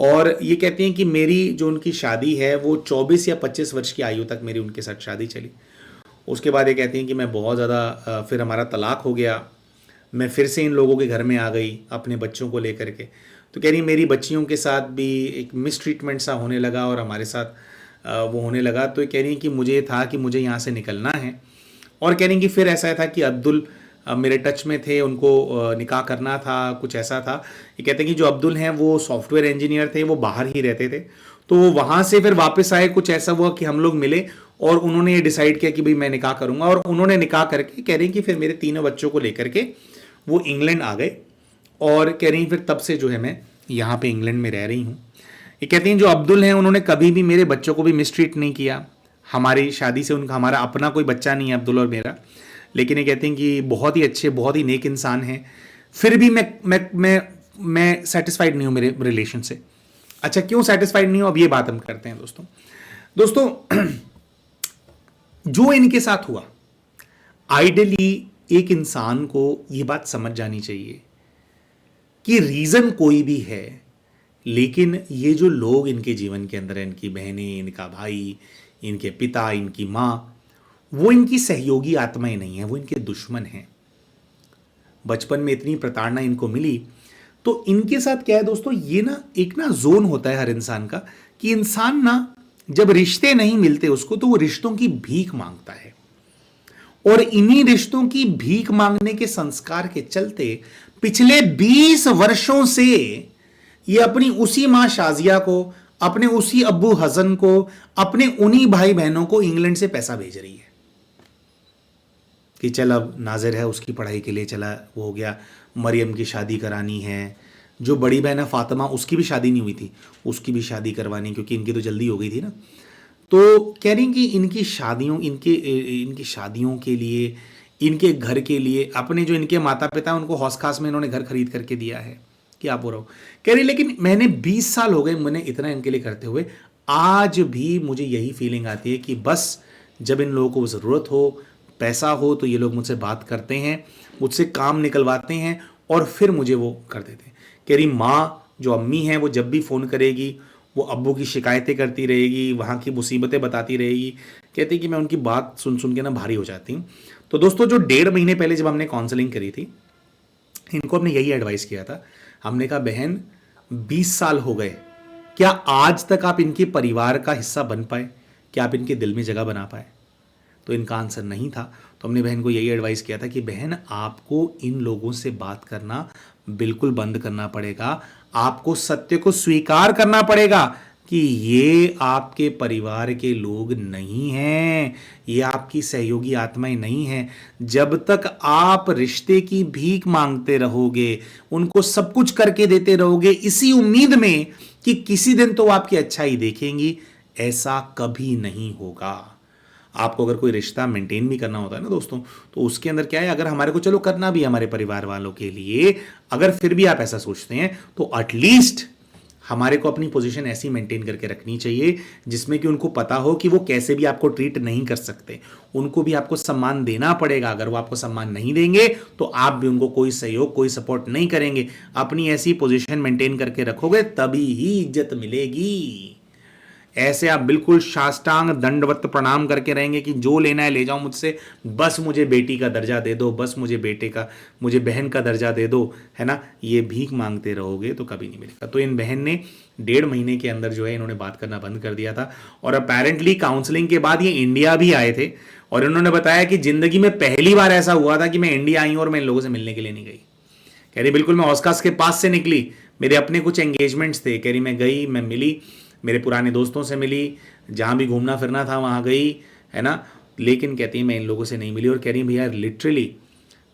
और ये कहती हैं कि मेरी जो उनकी शादी है वो 24 या 25 वर्ष की आयु तक मेरी उनके साथ शादी चली। उसके बाद ये कहती हैं कि मैं बहुत ज़्यादा फिर हमारा तलाक हो गया, मैं फिर से इन लोगों के घर में आ गई अपने बच्चों को लेकर के। तो कह रही मेरी बच्चियों के साथ भी एक मिसट्रीटमेंट सा होने लगा और हमारे साथ वो होने लगा। तो कह रही कि मुझे था कि मुझे यहाँ से निकलना है, और कह रही कि फिर ऐसा था कि अब्दुल मेरे टच में थे, उनको निकाह करना था, कुछ ऐसा था। ये कहते हैं कि जो अब्दुल हैं वो सॉफ्टवेयर इंजीनियर थे, वो बाहर ही रहते थे, तो वहाँ से फिर वापस आए, कुछ ऐसा हुआ कि हम लोग मिले और उन्होंने ये डिसाइड किया कि भाई मैं निकाह करूँगा, और उन्होंने निकाह करके कह रही कि फिर मेरे तीनों बच्चों को लेकर के वो इंग्लैंड आ गए, और कह रही फिर तब से जो है मैं यहाँ पे इंग्लैंड में रह रही हूँ। ये कहती हैं जो अब्दुल हैं उन्होंने कभी भी मेरे बच्चों को भी मिसट्रीट नहीं किया। हमारी शादी से उनका हमारा अपना कोई बच्चा नहीं है अब्दुल और मेरा, लेकिन ये कहते हैं कि बहुत ही अच्छे बहुत ही नेक इंसान हैं, फिर भी मैं सेटिस्फाइड नहीं हूँ मेरे रिलेशन से। अच्छा, क्यों सेटिस्फाइड नहीं हूँ, अब ये बात हम करते हैं दोस्तों जो इनके साथ हुआ, आइडियली एक इंसान को ये बात समझ जानी चाहिए कि रीजन कोई भी है, लेकिन ये जो लोग इनके जीवन के अंदर है, इनकी बहनें, इनका भाई, इनके पिता, इनकी माँ, वो इनकी सहयोगी आत्माएं नहीं है, वो इनके दुश्मन हैं। बचपन में इतनी प्रताड़ना इनको मिली, तो इनके साथ क्या है दोस्तों, ये ना एक ना जोन होता है हर इंसान का कि इंसान ना जब रिश्ते नहीं मिलते उसको तो वो रिश्तों की भीख मांगता है, और इन्हीं रिश्तों की भीख मांगने के संस्कार के चलते पिछले 20 वर्षों से ये अपनी उसी मां शाजिया को, अपने उसी अब्बू हसन को, अपने उन्हीं भाई बहनों को इंग्लैंड से पैसा भेज रही है कि चल अब नाजिर है उसकी पढ़ाई के लिए चला, वो हो गया, मरियम की शादी करानी है, जो बड़ी बहन है फातिमा उसकी भी शादी नहीं हुई थी, उसकी भी शादी करवानी, क्योंकि इनकी तो जल्दी हो गई थी ना। तो कह रही कि इनकी शादियों के लिए, इनके घर के लिए, अपने जो इनके माता पिता उनको हौस खास में इन्होंने घर खरीद करके दिया है कि आप हो रहा हो। कह रही लेकिन मैंने 20 साल हो गए मैंने इतना इनके लिए करते हुए, आज भी मुझे यही फीलिंग आती है कि बस जब इन लोगों को ज़रूरत हो, पैसा हो, तो ये लोग मुझसे बात करते हैं, मुझसे काम निकलवाते हैं और फिर मुझे वो कर देते हैं। कह रही माँ जो अम्मी हैं वो जब भी फ़ोन करेगी वो अब्बू की शिकायतें करती रहेगी, वहाँ की मुसीबतें बताती रहेगी। कहती कि मैं उनकी बात सुन सुन के ना भारी हो जाती हूँ। तो दोस्तों जो 1.5 महीने पहले जब हमने काउंसलिंग करी थी, इनको हमने यही एडवाइस किया था। हमने कहा बहन 20 साल हो गए, क्या आज तक आप इनके परिवार का हिस्सा बन पाए, क्या आप इनके दिल में जगह बना पाए? तो इनका आंसर नहीं था। तो हमने बहन को यही एडवाइस किया था कि बहन आपको इन लोगों से बात करना बिल्कुल बंद करना पड़ेगा, आपको सत्य को स्वीकार करना पड़ेगा कि ये आपके परिवार के लोग नहीं हैं, ये आपकी सहयोगी आत्माएं नहीं हैं। जब तक आप रिश्ते की भीख मांगते रहोगे, उनको सब कुछ करके देते रहोगे इसी उम्मीद में कि किसी दिन तो आपकी अच्छाई देखेंगी, ऐसा कभी नहीं होगा। आपको अगर कोई रिश्ता मेंटेन भी करना होता है ना दोस्तों, तो उसके अंदर क्या है, अगर हमारे को चलो करना भी है हमारे परिवार वालों के लिए, अगर फिर भी आप ऐसा सोचते हैं तो एटलीस्ट हमारे को अपनी पोजीशन ऐसी मेंटेन करके रखनी चाहिए जिसमें कि उनको पता हो कि वो कैसे भी आपको ट्रीट नहीं कर सकते, उनको भी आपको सम्मान देना पड़ेगा। अगर वो आपको सम्मान नहीं देंगे तो आप भी उनको कोई सहयोग कोई सपोर्ट नहीं करेंगे। अपनी ऐसी पोजीशन मेंटेन करके रखोगे तभी ही इज्जत मिलेगी। ऐसे आप बिल्कुल साष्टांग दंडवत प्रणाम करके रहेंगे कि जो लेना है ले जाओ मुझसे, बस मुझे बेटी का दर्जा दे दो, बस मुझे बहन का दर्जा दे दो, है ना, ये भीख मांगते रहोगे तो कभी नहीं मिलेगा। तो इन बहन ने 1.5 महीने के अंदर जो है इन्होंने बात करना बंद कर दिया था, और अपेरेंटली काउंसलिंग के बाद ये इंडिया भी आए थे, और इन्होंने बताया कि जिंदगी में पहली बार ऐसा हुआ था कि मैं इंडिया आई हूँ और मैं इन लोगों से मिलने के लिए नहीं गई। कह रही बिल्कुल मैं ऑस्कार्स के पास से निकली, मेरे अपने कुछ एंगेजमेंट्स थे, कह रही मैं गई, मैं मिली, मेरे पुराने दोस्तों से मिली, जहाँ भी घूमना फिरना था वहाँ गई, है ना, लेकिन कहती है मैं इन लोगों से नहीं मिली। और कह रही भैया लिटरली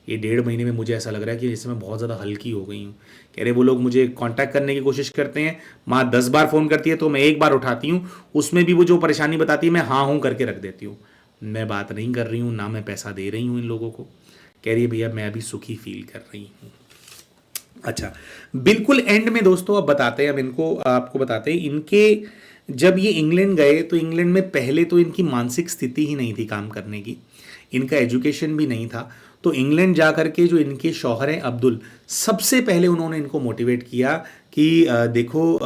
ये 1.5 महीने में मुझे ऐसा लग रहा है कि जैसे मैं बहुत ज़्यादा हल्की हो गई हूँ। कह रहे वो लोग मुझे कांटेक्ट करने की कोशिश करते हैं, माँ 10 बार फ़ोन करती है तो मैं 1 बार उठाती हूँ, उसमें भी वो जो परेशानी बताती है मैं हाँ हूँ करके रख देती हूँ, मैं बात नहीं कर रही हूँ, ना मैं पैसा दे रही हूँ इन लोगों को। कह रही है भैया मैं अभी सुखी फील कर रही हूँ। अच्छा, बिल्कुल एंड में दोस्तों अब बताते हैं, अब इनको आपको बताते हैं, इनके जब ये इंग्लैंड गए तो इंग्लैंड में पहले तो इनकी मानसिक स्थिति ही नहीं थी काम करने की, इनका एजुकेशन भी नहीं था। तो इंग्लैंड जा करके जो इनके शौहर हैं अब्दुल, सबसे पहले उन्होंने इनको मोटिवेट किया कि देखो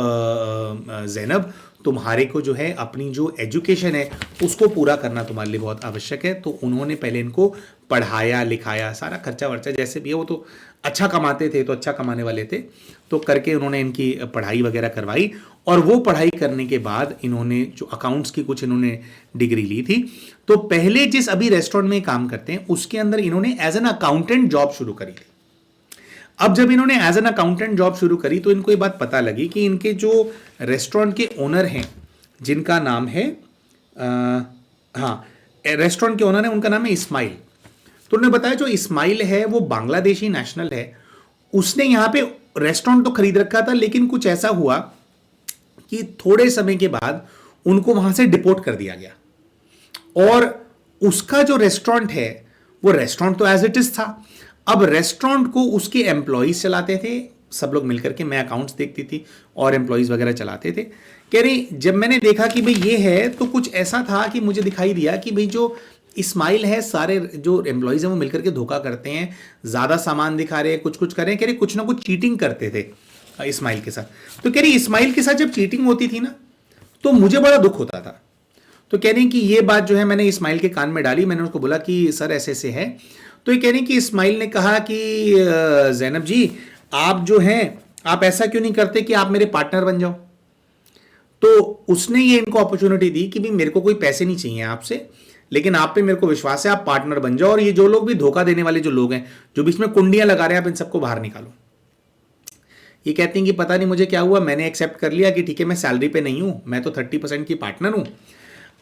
ज़ैनब, तुम्हारे को जो है अपनी जो एजुकेशन है उसको पूरा करना तुम्हारे लिए बहुत आवश्यक है। तो उन्होंने पहले इनको पढ़ाया लिखाया, सारा खर्चा वर्चा जैसे भी है, वो तो अच्छा कमाते थे, तो अच्छा कमाने वाले थे, तो करके उन्होंने इनकी पढ़ाई वगैरह करवाई। और वो पढ़ाई करने के बाद इन्होंने जो अकाउंट्स की कुछ इन्होंने डिग्री ली थी, तो पहले जिस अभी रेस्टोरेंट में काम करते हैं उसके अंदर इन्होंने एज एन अकाउंटेंट जॉब शुरू करी थी। अब जब इन्होंने एज एन अकाउंटेंट जॉब शुरू करी तो इनको ये बात पता लगी कि इनके जो रेस्टोरेंट के ओनर हैं, जिनका नाम है हाँ, रेस्टोरेंट के ओनर है, उनका नाम है इस्माइल। तो उन्होंने बताया जो इस्माइल है वो बांग्लादेशी नेशनल है, उसने यहाँ पे रेस्टोरेंट तो खरीद रखा था, लेकिन कुछ ऐसा हुआ कि थोड़े समय के बाद उनको वहां से डिपोर्ट कर दिया गया और उसका जो रेस्टोरेंट है वो रेस्टोरेंट तो एज इट इज था। अब रेस्टोरेंट को उसके एम्प्लॉयज चलाते थे, सब लोग मिलकर के, मैं अकाउंट्स देखती थी और एम्प्लॉयज वगैरह चलाते थे। कह रही जब मैंने देखा कि भाई ये है, तो कुछ ऐसा था कि मुझे दिखाई दिया कि भाई जो इस्माइल है, सारे जो एम्प्लॉयज हैं वो मिलकर के धोखा करते हैं, ज्यादा सामान दिखा रहे हैं, कुछ कुछ कर रहे हैं। कह रही कुछ ना कुछ चीटिंग करते थे इस्माइल के साथ। तो कह रही इस्माइल के साथ जब चीटिंग होती थी ना, तो मुझे बड़ा दुख होता था। तो कह रही कि ये बात जो है मैंने इस्माइल के कान में डाली, मैंने उसको बोला कि सर ऐसे ऐसे है। तो ये कह रही कि इस्माइल ने कहा कि जैनब जी आप जो हैं, आप ऐसा क्यों नहीं करते कि आप मेरे पार्टनर बन जाओ। तो उसने ये इनको अपॉर्चुनिटी दी कि भाई मेरे को कोई पैसे नहीं चाहिए आपसे, लेकिन आप पे मेरे को विश्वास है, आप पार्टनर बन जाओ, और ये जो लोग भी धोखा देने वाले जो लोग हैं, जो बीच में कुंडियां लगा रहे हैं, आप इन सबको बाहर निकालो। ये कहती हैं कि पता नहीं मुझे क्या हुआ, मैंने एक्सेप्ट कर लिया कि ठीक है मैं सैलरी पे नहीं हूं, मैं तो 30% की पार्टनर हूं।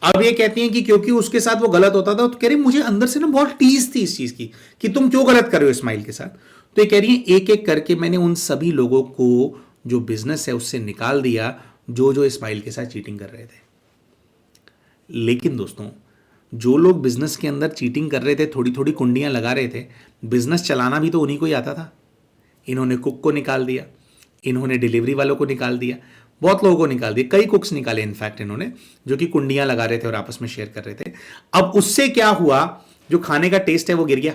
अब ये कहती हैं कि क्योंकि उसके साथ वो गलत होता था, तो कह रही मुझे अंदर से ना बहुत टीस थी इस चीज की कि तुम क्यों गलत कर रहे हो इस्माइल के साथ। तो ये कह रही है एक एक करके मैंने उन सभी लोगों को जो बिजनेस है उससे निकाल दिया जो जो इस्माइल के साथ चीटिंग कर रहे थे। लेकिन दोस्तों, जो लोग बिजनेस के अंदर चीटिंग कर रहे थे, थोड़ी थोड़ी कुंडियां लगा रहे थे, बिजनेस चलाना भी तो उन्हीं को ही आता था। इन्होंने कुक को निकाल दिया, इन्होंने डिलीवरी वालों को निकाल दिया, बहुत लोगों को निकाल दिया, कई कुक्स निकाले इनफैक्ट इन्होंने, जो कि कुंडियां लगा रहे थे और आपस में शेयर कर रहे थे। अब उससे क्या हुआ, जो खाने का टेस्ट है वो गिर गया,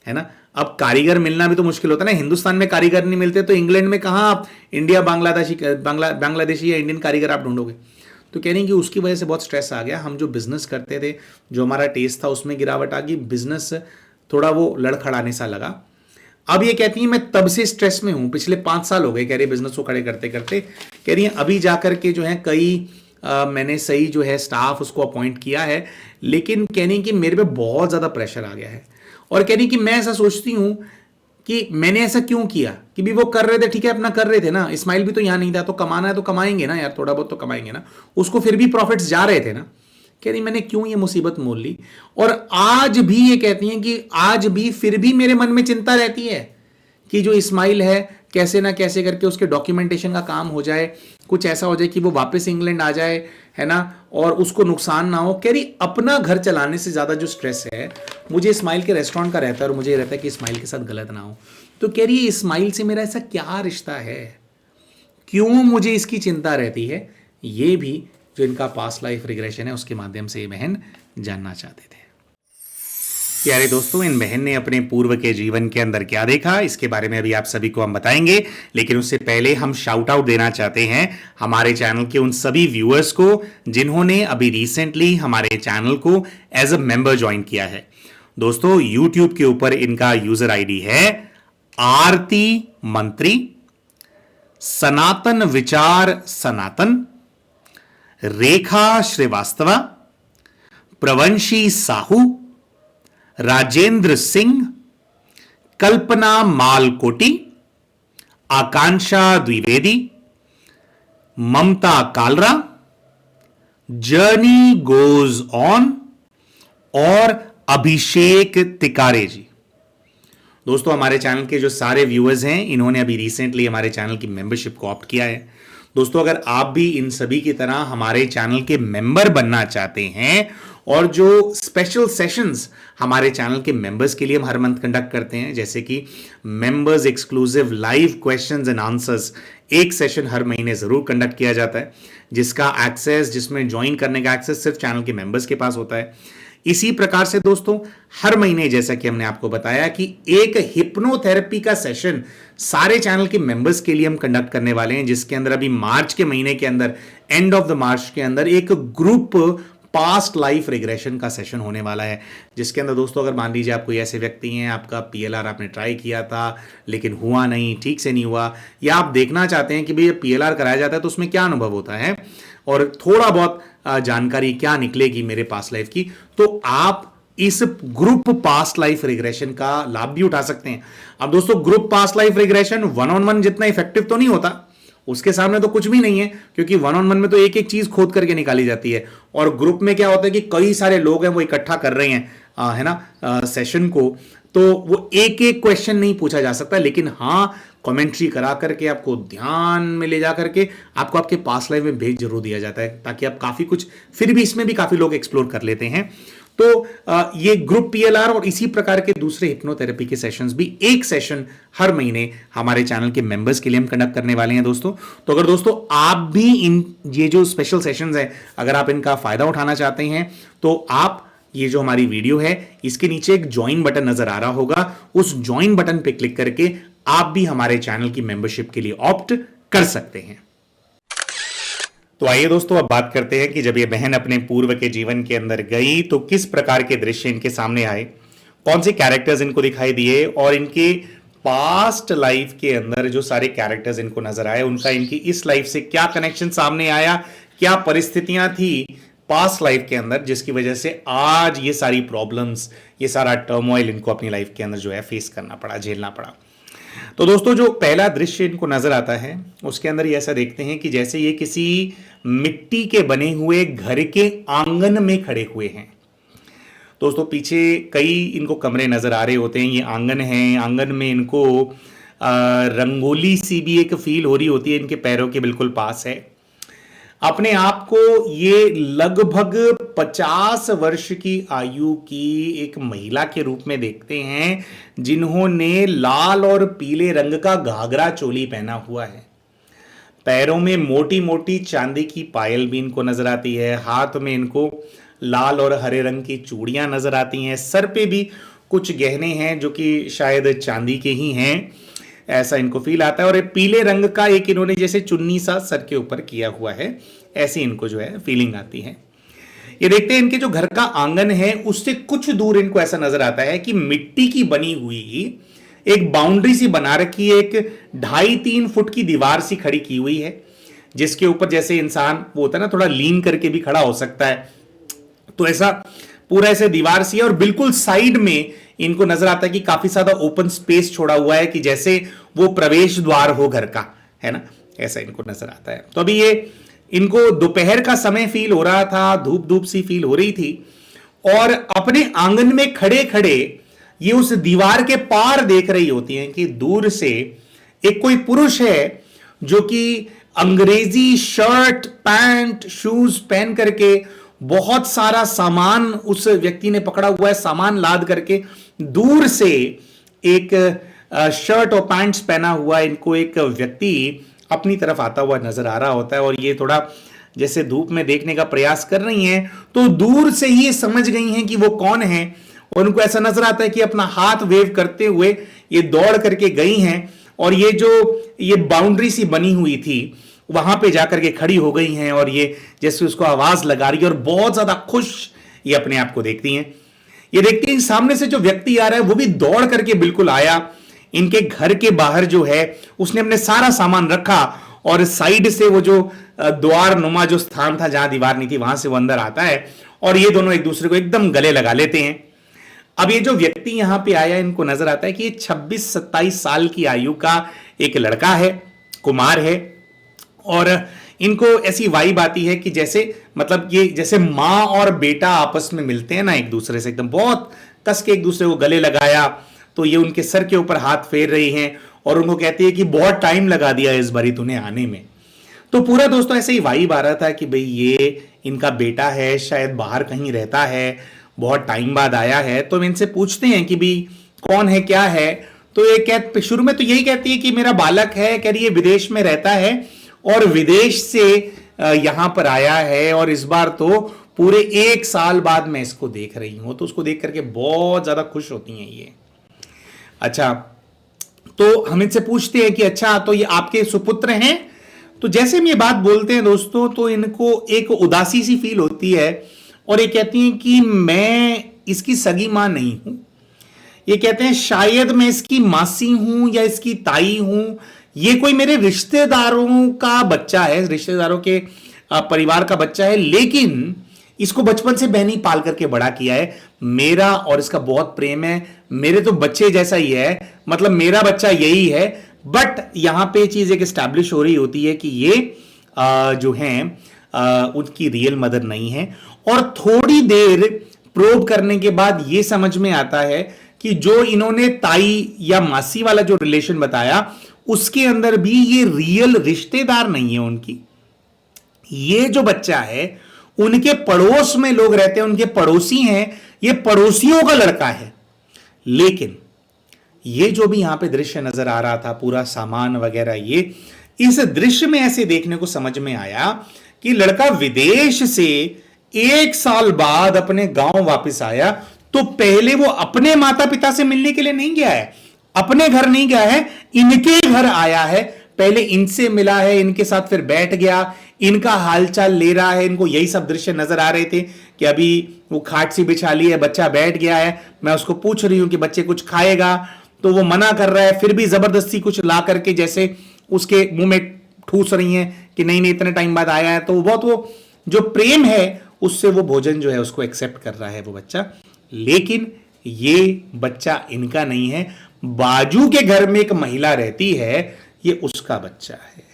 है ना। अब कारीगर मिलना भी तो मुश्किल होता है ना, हिंदुस्तान में कारीगर नहीं मिलते तो इंग्लैंड में कहां आप इंडिया बांग्लादेशी या इंडियन कारीगर आप ढूंढोगे। तो कह रही हैं कि उसकी वजह से बहुत स्ट्रेस आ गया, हम जो बिजनेस करते थे, जो हमारा टेस्ट था उसमें गिरावट आ गई, बिजनेस थोड़ा वो लड़खड़ाने सा लगा। अब ये कहती है मैं तब से स्ट्रेस में हूं, पिछले 5 साल हो गए कह रही बिजनेस को खड़े करते करते। कह रही है अभी जाकर के जो है कई मैंने सही जो है स्टाफ उसको अपॉइंट किया है, लेकिन कह रही कि मेरे पे बहुत ज्यादा प्रेशर आ गया है। और कह रही कि मैं ऐसा सोचती हूं कि मैंने ऐसा क्यों किया, कि भी वो कर रहे थे ठीक है, अपना कर रहे थे ना, इस्माइल भी तो यहां नहीं था, तो कमाना है तो कमाएंगे ना यार, थोड़ा बहुत तो कमाएंगे ना, उसको फिर भी प्रॉफिट्स जा रहे थे ना। कह रही मैंने क्यों ये मुसीबत मोल ली। और आज भी ये कहती हैं कि आज भी फिर भी मेरे मन में चिंता रहती है कि जो इस्माइल है कैसे ना कैसे करके उसके डॉक्यूमेंटेशन का काम हो जाए, कुछ ऐसा हो जाए कि वो वापस इंग्लैंड आ जाए, है ना, और उसको नुकसान ना हो। कह रही अपना घर चलाने से ज्यादा जो स्ट्रेस है मुझे इस्माइल के रेस्टोरेंट का रहता है, और मुझे रहता है कि इस्माइल के साथ गलत ना हो। तो कह रही इस्माइल से मेरा ऐसा क्या रिश्ता है, क्यों मुझे इसकी चिंता रहती है, ये भी जो इनका पास्ट लाइफ रिग्रेशन है उसके माध्यम से ये बहन जानना चाहते थे। प्यारे दोस्तों, इन बहन ने अपने पूर्व के जीवन के अंदर क्या देखा, इसके बारे में अभी आप सभी को हम बताएंगे, लेकिन उससे पहले हम शाउट आउट देना चाहते हैं हमारे चैनल के उन सभी व्यूअर्स को जिन्होंने अभी रिसेंटली हमारे चैनल को एज अ मेंबर ज्वाइन किया है। दोस्तों, यूट्यूब के ऊपर इनका यूजर आईडी है आरती मंत्री, सनातन विचार सनातन, रेखा श्रीवास्तवा, प्रवंशी साहू, राजेंद्र सिंह, कल्पना मालकोटी, आकांक्षा द्विवेदी, ममता कालरा, जर्नी गोज ऑन और अभिषेक तिकारे जी। दोस्तों, हमारे चैनल के जो सारे व्यूअर्स हैं इन्होंने अभी रिसेंटली हमारे चैनल की मेंबरशिप को ऑप्ट किया है। दोस्तों, अगर आप भी इन सभी की तरह हमारे चैनल के मेंबर बनना चाहते हैं, और जो स्पेशल सेशंस हमारे चैनल के मेंबर्स के लिए हम हर मंथ कंडक्ट करते हैं, जैसे कि members exclusive live questions and answers, एक सेशन हर महीने जरूर कंडक्ट किया जाता है, जिसका एक्सेस, जिसमें ज्वाइन करने का एक्सेस सिर्फ चैनल के मेंबर्स के पास होता है। इसी प्रकार से दोस्तों, हर महीने जैसा कि हमने आपको बताया कि एक हिप्नोथेरेपी का सेशन सारे चैनल के मेंबर्स के लिए हम कंडक्ट करने वाले हैं, जिसके अंदर अभी मार्च के महीने के अंदर, एंड ऑफ द मार्च के अंदर एक ग्रुप पास्ट लाइफ रिग्रेशन का सेशन होने वाला है, जिसके अंदर दोस्तों अगर मान लीजिए आप कोई ऐसे व्यक्ति हैं, आपका पीएलआर आपने ट्राई किया था लेकिन हुआ नहीं, ठीक से नहीं हुआ, या आप देखना चाहते हैं कि भाई पीएलआर कराया जाता है तो उसमें क्या अनुभव होता है और थोड़ा बहुत जानकारी क्या निकलेगी मेरे पास्ट लाइफ की, तो आप इस ग्रुप पास्ट लाइफ रिग्रेशन का लाभ भी उठा सकते हैं। अब दोस्तों, group past life regression 1-on-1 जितना इफेक्टिव तो नहीं होता, उसके सामने तो कुछ भी नहीं है, क्योंकि 1-on-1 में तो एक एक चीज खोद करके निकाली जाती है, और ग्रुप में क्या होता है कि कई सारे लोग हैं वो इकट्ठा कर रहे हैं है ना सेशन को, तो वो एक एक क्वेश्चन नहीं पूछा जा सकता, लेकिन हाँ कमेंट्री करा करके आपको ध्यान में ले जा करके आपको आपके पास्ट लाइफ में भेज जरूर दिया जाता है, ताकि आप काफी कुछ, फिर भी इसमें भी काफी लोग एक्सप्लोर कर लेते हैं। तो ये ग्रुप पीएलआर और इसी प्रकार के दूसरे हिप्नोथेरेपी के सेशंस भी, एक सेशन हर महीने हमारे चैनल के मेंबर्स के लिए हम कंडक्ट करने वाले हैं दोस्तों। तो अगर दोस्तों आप भी इन ये जो स्पेशल सेशंस हैं, अगर आप इनका फायदा उठाना चाहते हैं, तो आप ये जो हमारी वीडियो है इसके नीचे एक ज्वाइन बटन नजर आ रहा होगा, उस ज्वाइन बटन पे क्लिक करके आप भी हमारे चैनल की मेंबरशिप के लिए ऑप्ट कर सकते हैं। तो आइए दोस्तों अब बात करते हैं कि जब ये बहन अपने पूर्व के जीवन के अंदर गई तो किस प्रकार के दृश्य इनके सामने आए, कौन से कैरेक्टर्स इनको दिखाई दिए, और इनके पास्ट लाइफ के अंदर जो सारे कैरेक्टर्स इनको नजर आए उनका इनकी इस लाइफ से क्या कनेक्शन सामने आया, क्या परिस्थितियां थी पास्ट लाइफ के अंदर जिसकी वजह से आज ये सारी प्रॉब्लम्स, ये सारा टर्मोइल इनको अपनी लाइफ के अंदर जो है फेस करना पड़ा, झेलना पड़ा। तो दोस्तों जो पहला दृश्य इनको नजर आता है उसके अंदर ये ऐसा देखते हैं कि जैसे ये किसी मिट्टी के बने हुए घर के आंगन में खड़े हुए हैं। दोस्तों पीछे कई इनको कमरे नजर आ रहे होते हैं, ये आंगन है, आंगन में इनको रंगोली सी भी एक फील हो रही होती है, इनके पैरों के बिल्कुल पास है। अपने आप को ये लगभग 50 वर्ष की आयु की एक महिला के रूप में देखते हैं, जिन्होंने लाल और पीले रंग का घाघरा चोली पहना हुआ है। पैरों में मोटी मोटी चांदी की पायल भी इनको नजर आती है, हाथ में इनको लाल और हरे रंग की चूड़ियां नजर आती हैं, सर पे भी कुछ गहने हैं जो कि शायद चांदी के ही हैं, ऐसा इनको फील आता है। और पीले रंग का एक इन्होंने जैसे चुन्नी सा सर के ऊपर किया हुआ है, ऐसी इनको जो है फीलिंग आती है। ये देखते हैं इनके जो घर का आंगन है उससे कुछ दूर इनको ऐसा नजर आता है कि मिट्टी की बनी हुई एक बाउंड्री सी बना रखी है, एक 2.5-3 फुट की दीवार सी खड़ी की हुई है, जिसके ऊपर जैसे इंसान वो होता है ना थोड़ा लीन करके भी खड़ा हो सकता है, तो ऐसा पूरा ऐसे दीवार सी है। और बिल्कुल साइड में इनको नजर आता है कि काफी ज्यादा ओपन स्पेस छोड़ा हुआ है, कि जैसे वो प्रवेश द्वार हो घर का, है ना, ऐसा इनको नजर आता है। तो अभी ये इनको दोपहर का समय फील हो रहा था, धूप धूप सी फील हो रही थी, और अपने आंगन में खड़े खड़े ये उस दीवार के पार देख रही होती हैं कि दूर से एक कोई पुरुष है जो कि अंग्रेजी शर्ट पैंट शूज पहन करके बहुत सारा सामान उस व्यक्ति ने पकड़ा हुआ है, सामान लाद करके दूर से एक शर्ट और पैंट्स पहना हुआ इनको एक व्यक्ति अपनी तरफ आता हुआ नजर आ रहा होता है। और ये थोड़ा जैसे धूप में देखने का प्रयास कर रही हैं, तो दूर से ही समझ गई हैं कि वो कौन है, और उनको ऐसा नजर आता है कि अपना हाथ वेव करते हुए ये दौड़ करके गई हैं, और ये जो ये बाउंड्री सी बनी हुई थी वहां पे जाकर के खड़ी हो गई हैं, और ये जैसे उसको आवाज लगा रही है, और बहुत ज्यादा खुश ये अपने आप को देखती हैं। ये देखती हैं सामने से जो व्यक्ति आ रहा है वो भी दौड़ करके बिल्कुल आया, इनके घर के बाहर जो है उसने अपने सारा सामान रखा, और साइड से वो जो द्वार नुमा जो स्थान था जहां दीवार नहीं थी वहां से वो अंदर आता है, और ये दोनों एक दूसरे को एकदम गले लगा लेते हैं। अब ये जो व्यक्ति यहां पे आया इनको नजर आता है कि ये 26-27 साल की आयु का एक लड़का है, कुमार है, और इनको ऐसी वाइब आती है कि जैसे मतलब ये जैसे मां और बेटा आपस में मिलते हैं ना एक दूसरे से, एकदम बहुत कस के एक दूसरे को गले लगाया, तो ये उनके सर के ऊपर हाथ फेर रही हैं और उनको कहती है कि बहुत टाइम लगा दिया इस बारी तूने आने में। तो पूरा दोस्तों ऐसे ही वाइब आ रहा था कि भाई ये इनका बेटा है, शायद बाहर कहीं रहता है, बहुत टाइम बाद आया है। तो इनसे पूछते हैं कि भाई कौन है, क्या है, तो ये शुरू में तो यही कहती है कि मेरा बालक है, कह रही है विदेश में रहता है और विदेश से यहां पर आया है, और इस बार तो पूरे 1 साल बाद मैं इसको देख रही हूं। तो उसको देख करके बहुत ज्यादा खुश होती हैं ये। अच्छा, तो हम इनसे पूछते हैं कि अच्छा तो ये आपके सुपुत्र हैं? तो जैसे हम ये बात बोलते हैं दोस्तों, तो इनको एक उदासी सी फील होती है, और ये कहती हैं कि मैं इसकी सगी मां नहीं हूं। ये कहते हैं शायद मैं इसकी मासी हूं या इसकी ताई हूं, ये कोई मेरे रिश्तेदारों का बच्चा है, रिश्तेदारों के परिवार का बच्चा है, लेकिन इसको बचपन से बहनी पाल करके बड़ा किया है। मेरा और इसका बहुत प्रेम है, मेरे तो बच्चे जैसा ही है, मतलब मेरा बच्चा यही है। बट यहां पे चीज एक एस्टैब्लिश हो रही होती है कि ये जो हैं उनकी रियल मदर नहीं है। और थोड़ी देर प्रोब करने के बाद ये समझ में आता है कि जो इन्होंने ताई या मासी वाला जो रिलेशन बताया उसके अंदर भी ये रियल रिश्तेदार नहीं है उनकी। ये जो बच्चा है उनके पड़ोस में लोग रहते हैं, उनके पड़ोसी हैं, ये पड़ोसियों का लड़का है। लेकिन ये जो भी यहां पे दृश्य नजर आ रहा था, पूरा सामान वगैरह, ये इस दृश्य में ऐसे देखने को समझ में आया कि लड़का विदेश से 1 साल बाद अपने गांव वापस आया तो पहले वो अपने माता पिता से मिलने के लिए नहीं गया है, अपने घर नहीं गया है, इनके घर आया है। पहले इनसे मिला है, इनके साथ फिर बैठ गया, इनका हालचाल ले रहा है। इनको यही सब दृश्य नजर आ रहे थे कि अभी वो खाट सी बिछा ली है, बच्चा बैठ गया है, मैं उसको पूछ रही हूं कि बच्चे कुछ खाएगा, तो वो मना कर रहा है, फिर भी जबरदस्ती कुछ ला करके जैसे उसके मुंह में ठूस रही हैं कि नहीं नहीं इतने टाइम बाद आया है। तो बहुत वो जो प्रेम है उससे वो भोजन जो है उसको एक्सेप्ट कर रहा है वो बच्चा। लेकिन ये बच्चा इनका नहीं है, बाजू के घर में एक महिला रहती है, ये उसका बच्चा है।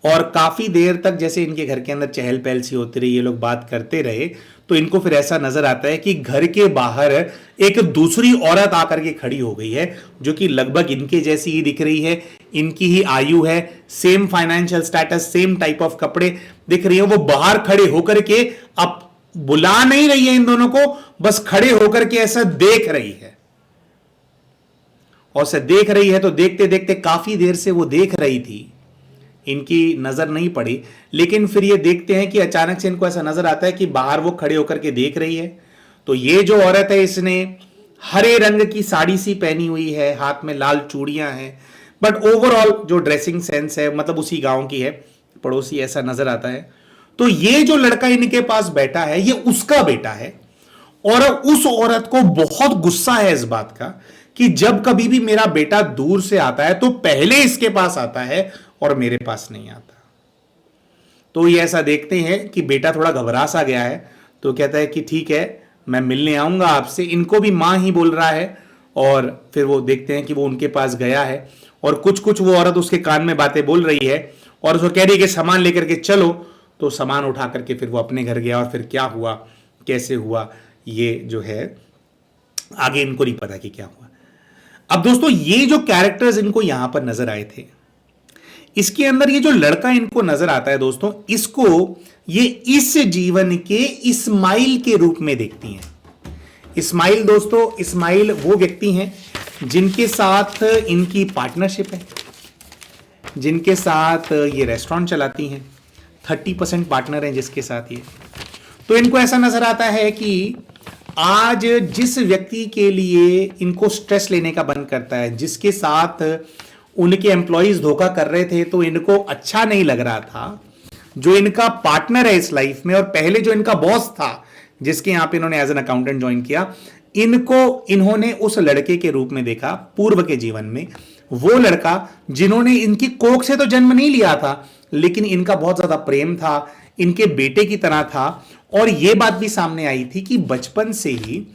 और काफी देर तक जैसे इनके घर के अंदर चहल पहल सी होती रही, ये लोग बात करते रहे, तो इनको फिर ऐसा नजर आता है कि घर के बाहर एक दूसरी औरत आकर के खड़ी हो गई है, जो कि लगभग इनके जैसी ही दिख रही है, इनकी ही आयु है, same financial status, same type of कपड़े दिख रही है। वो बाहर खड़े होकर के अब बुला नहीं रही है इन दोनों को, बस खड़े होकर के ऐसा देख रही है। और से देख रही है तो देखते देखते काफी देर से वो देख रही थी, इनकी नजर नहीं पड़ी। लेकिन फिर ये देखते हैं कि अचानक से इनको ऐसा नजर आता है कि बाहर वो खड़े होकर के देख रही है। तो ये जो औरत है इसने हरे रंग की साड़ी सी पहनी हुई है, हाथ में लाल चूड़ियां हैं, बट ओवरऑल जो ड्रेसिंग सेंस है मतलब उसी गांव की है, पड़ोसी ऐसा नजर आता है। तो ये जो लड़का इनके पास बैठा है ये उसका बेटा है। और उस औरत को बहुत गुस्सा है इस बात का कि जब कभी भी मेरा बेटा दूर से आता है तो पहले इसके पास आता है और मेरे पास नहीं आता। तो ये ऐसा देखते हैं कि बेटा थोड़ा घबरा सा गया है, तो कहता है कि ठीक है मैं मिलने आऊंगा आपसे। इनको भी मां ही बोल रहा है। और फिर वो देखते हैं कि वो उनके पास गया है और कुछ कुछ वो औरत उसके कान में बातें बोल रही है और उसको कह रही है कि सामान लेकर के चलो। तो सामान उठा करके फिर वो अपने घर गया। और फिर क्या हुआ कैसे हुआ ये जो है आगे इनको नहीं पता कि क्या हुआ। अब दोस्तों ये जो कैरेक्टर्स इनको यहां पर नजर आए थे, इसके अंदर ये जो लड़का इनको नजर आता है दोस्तों, इसको ये इस जीवन के इस्माइल के रूप में देखती हैं। इस्माइल दोस्तों, इस्माइल वो व्यक्ति हैं जिनके साथ इनकी पार्टनरशिप है, जिनके साथ ये रेस्टोरेंट चलाती हैं, 30% पार्टनर हैं जिसके साथ ये। तो इनको ऐसा नजर आता है कि आज जिस व्यक्ति के लिए इनको स्ट्रेस लेने का मन करता है, जिसके साथ उनके एम्प्लॉइज धोखा कर रहे थे तो इनको अच्छा नहीं लग रहा था, जो इनका पार्टनर है इस लाइफ में और पहले जो इनका बॉस था जिसके यहां पे इन्होंने एज एन अकाउंटेंट ज्वाइन किया, इनको इन्होंने उस लड़के के रूप में देखा पूर्व के जीवन में। वो लड़का जिन्होंने इनकी कोख से तो जन्म नहीं लिया था, लेकिन इनका बहुत ज्यादा प्रेम था, इनके बेटे की तरह था। और यह बात भी सामने आई थी कि बचपन से ही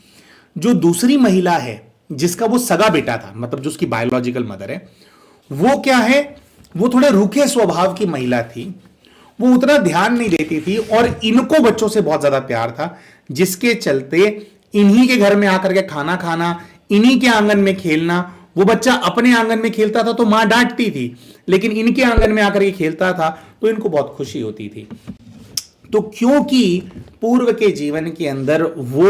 जो दूसरी महिला है जिसका वो सगा बेटा था, मतलब जो उसकी बायोलॉजिकल मदर है, वो क्या है, वो थोड़े रूखे स्वभाव की महिला थी, वो उतना ध्यान नहीं देती थी और इनको बच्चों से बहुत ज्यादा प्यार था, जिसके चलते इन्हीं के घर में आकर के खाना खाना, इन्हीं के आंगन में खेलना। वो बच्चा अपने आंगन में खेलता था तो मां डांटती थी, लेकिन इनके आंगन में आकर के खेलता था तो इनको बहुत खुशी होती थी। तो क्योंकि पूर्व के जीवन के अंदर वो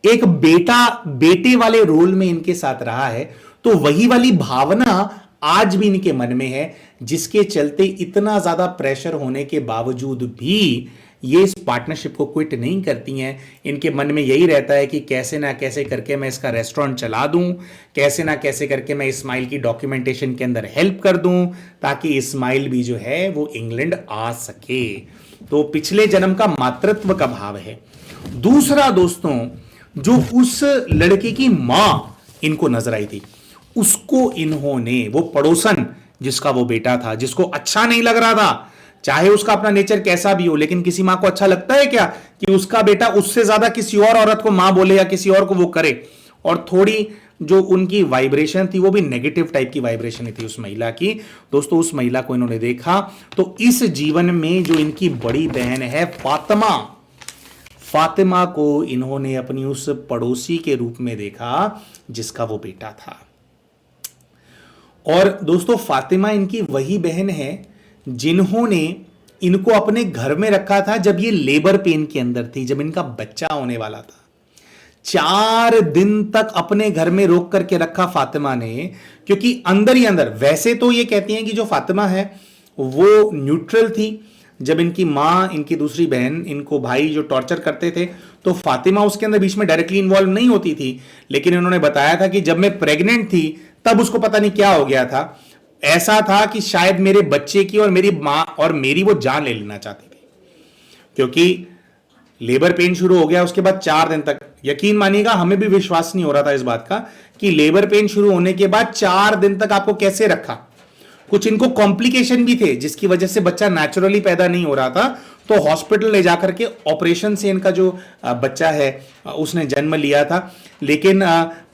एक बेटे वाले रोल में इनके साथ रहा है, तो वही वाली भावना आज भी इनके मन में है, जिसके चलते इतना ज्यादा प्रेशर होने के बावजूद भी ये इस पार्टनरशिप को क्विट नहीं करती हैं। इनके मन में यही रहता है कि कैसे ना कैसे करके मैं इसका रेस्टोरेंट चला दूं, कैसे ना कैसे करके मैं इस्माइल की डॉक्यूमेंटेशन के अंदर हेल्प कर दूं, ताकि इस्माइल भी जो है वो इंग्लैंड आ सके। तो पिछले जन्म का मातृत्व का भाव है। दूसरा दोस्तों, जो उस लड़के की मां इनको नजर आई थी, उसको इन्होंने, वो पड़ोसन जिसका वो बेटा था, जिसको अच्छा नहीं लग रहा था, चाहे उसका अपना नेचर कैसा भी हो, लेकिन किसी मां को अच्छा लगता है क्या कि उसका बेटा उससे ज्यादा किसी और औरत को मां बोले या किसी और को वो करे। और थोड़ी जो उनकी वाइब्रेशन थी वो भी नेगेटिव टाइप की वाइब्रेशन थी उस महिला की। दोस्तों उस महिला को इन्होंने देखा तो इस जीवन में जो इनकी बड़ी बहन है फातिमा, फातिमा को इन्होंने अपनी उस पड़ोसी के रूप में देखा जिसका वो बेटा था। और दोस्तों, फातिमा इनकी वही बहन है जिन्होंने इनको अपने घर में रखा था जब ये लेबर पेन के अंदर थी, जब इनका बच्चा होने वाला था। 4 दिन तक अपने घर में रोक करके रखा फातिमा ने, क्योंकि अंदर ही अंदर, वैसे तो ये कहती हैं कि जो फातिमा है वो न्यूट्रल थी। जब इनकी माँ, इनकी दूसरी बहन, इनको भाई जो टॉर्चर करते थे, तो फातिमा उसके अंदर बीच में डायरेक्टली इन्वॉल्व नहीं होती थी। लेकिन इन्होंने बताया था कि जब मैं प्रेग्नेंट थी तब उसको पता नहीं क्या हो गया था, ऐसा था कि शायद मेरे बच्चे की और मेरी माँ और मेरी वो जान ले लेना चाहती थी। क्योंकि लेबर पेन शुरू हो गया, उसके बाद 4 दिन तक, यकीन मानिएगा हमें भी विश्वास नहीं हो रहा था इस बात का कि लेबर पेन शुरू होने के बाद 4 दिन तक आपको कैसे रखा। कुछ इनको कॉम्प्लिकेशन भी थे जिसकी वजह से बच्चा नेचुरली पैदा नहीं हो रहा था, तो हॉस्पिटल ले जाकर के ऑपरेशन से इनका जो बच्चा है उसने जन्म लिया था। लेकिन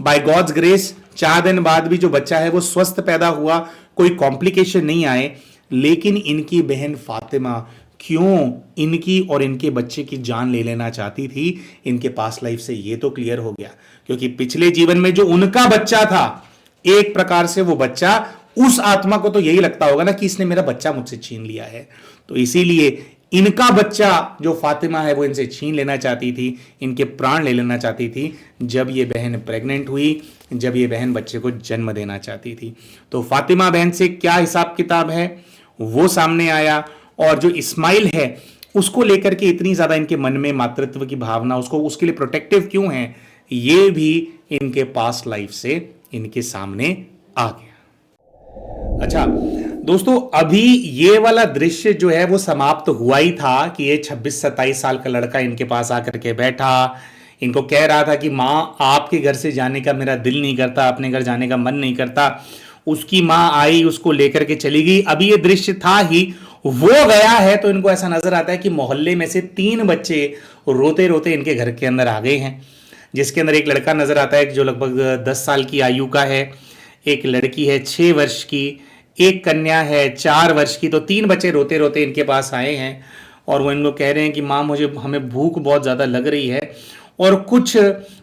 बाय गॉड्स ग्रेस 4 दिन बाद भी जो बच्चा है वो स्वस्थ पैदा हुआ, कोई कॉम्प्लिकेशन नहीं आए। लेकिन इनकी बहन फातिमा क्यों इनकी और इनके बच्चे की जान ले लेना चाहती थी इनके पास लाइफ से, ये तो क्लियर हो गया। क्योंकि पिछले जीवन में जो उनका बच्चा था, एक प्रकार से वो बच्चा, उस आत्मा को तो यही लगता होगा ना कि इसने मेरा बच्चा मुझसे छीन लिया है। तो इसीलिए इनका बच्चा जो फातिमा है वो इनसे छीन लेना चाहती थी, इनके प्राण ले लेना चाहती थी। जब ये बहन प्रेग्नेंट हुई, जब ये बहन बच्चे को जन्म देना चाहती थी, तो फातिमा बहन से क्या हिसाब किताब है वो सामने आया। और जो इस्माइल है उसको लेकर के इतनी ज्यादा इनके मन में मातृत्व की भावना, उसको उसके लिए प्रोटेक्टिव क्यों है, ये भी इनके पास्ट लाइफ से इनके सामने आ गया। अच्छा दोस्तों, अभी ये वाला दृश्य जो है वो समाप्त हुआ ही था कि ये 26-27 साल का लड़का इनके पास आकर के बैठा, इनको कह रहा था कि माँ आपके घर से जाने का मेरा दिल नहीं करता, अपने घर जाने का मन नहीं करता। उसकी माँ आई, उसको लेकर के चली गई। अभी ये दृश्य था ही, वो गया है, तो इनको ऐसा नजर आता है कि मोहल्ले में से 3 बच्चे रोते रोते इनके घर के अंदर आ गए हैं। जिसके अंदर एक लड़का नजर आता है जो लगभग 10 साल की आयु का है, एक लड़की है 6 वर्ष की, एक कन्या है 4 वर्ष की। तो 3 बच्चे रोते रोते इनके पास आए हैं और वो इनको कह रहे हैं कि माँ हमें भूख बहुत ज़्यादा लग रही है। और कुछ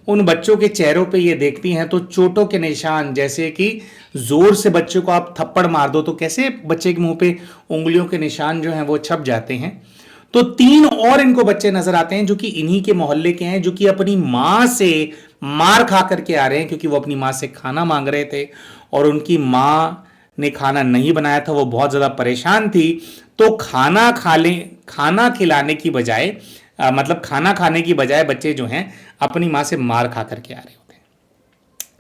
उन बच्चों के चेहरों पे ये देखती हैं तो चोटों के निशान, जैसे कि जोर से बच्चे को आप थप्पड़ मार दो तो कैसे बच्चे के मुंह पे उंगलियों के निशान जो हैं वो छप जाते हैं। तो 3 और इनको बच्चे नजर आते हैं जो कि इन्हीं के मोहल्ले के हैं, जो कि अपनी माँ से मार खा करके आ रहे हैं क्योंकि वो अपनी माँ से खाना मांग रहे थे और उनकी माँ ने खाना नहीं बनाया था, वो बहुत ज़्यादा परेशान थी। तो खाना खिलाने की बजाय, मतलब खाना खाने की बजाय बच्चे जो हैं अपनी माँ से मार खा करके आ रहे होते हैं।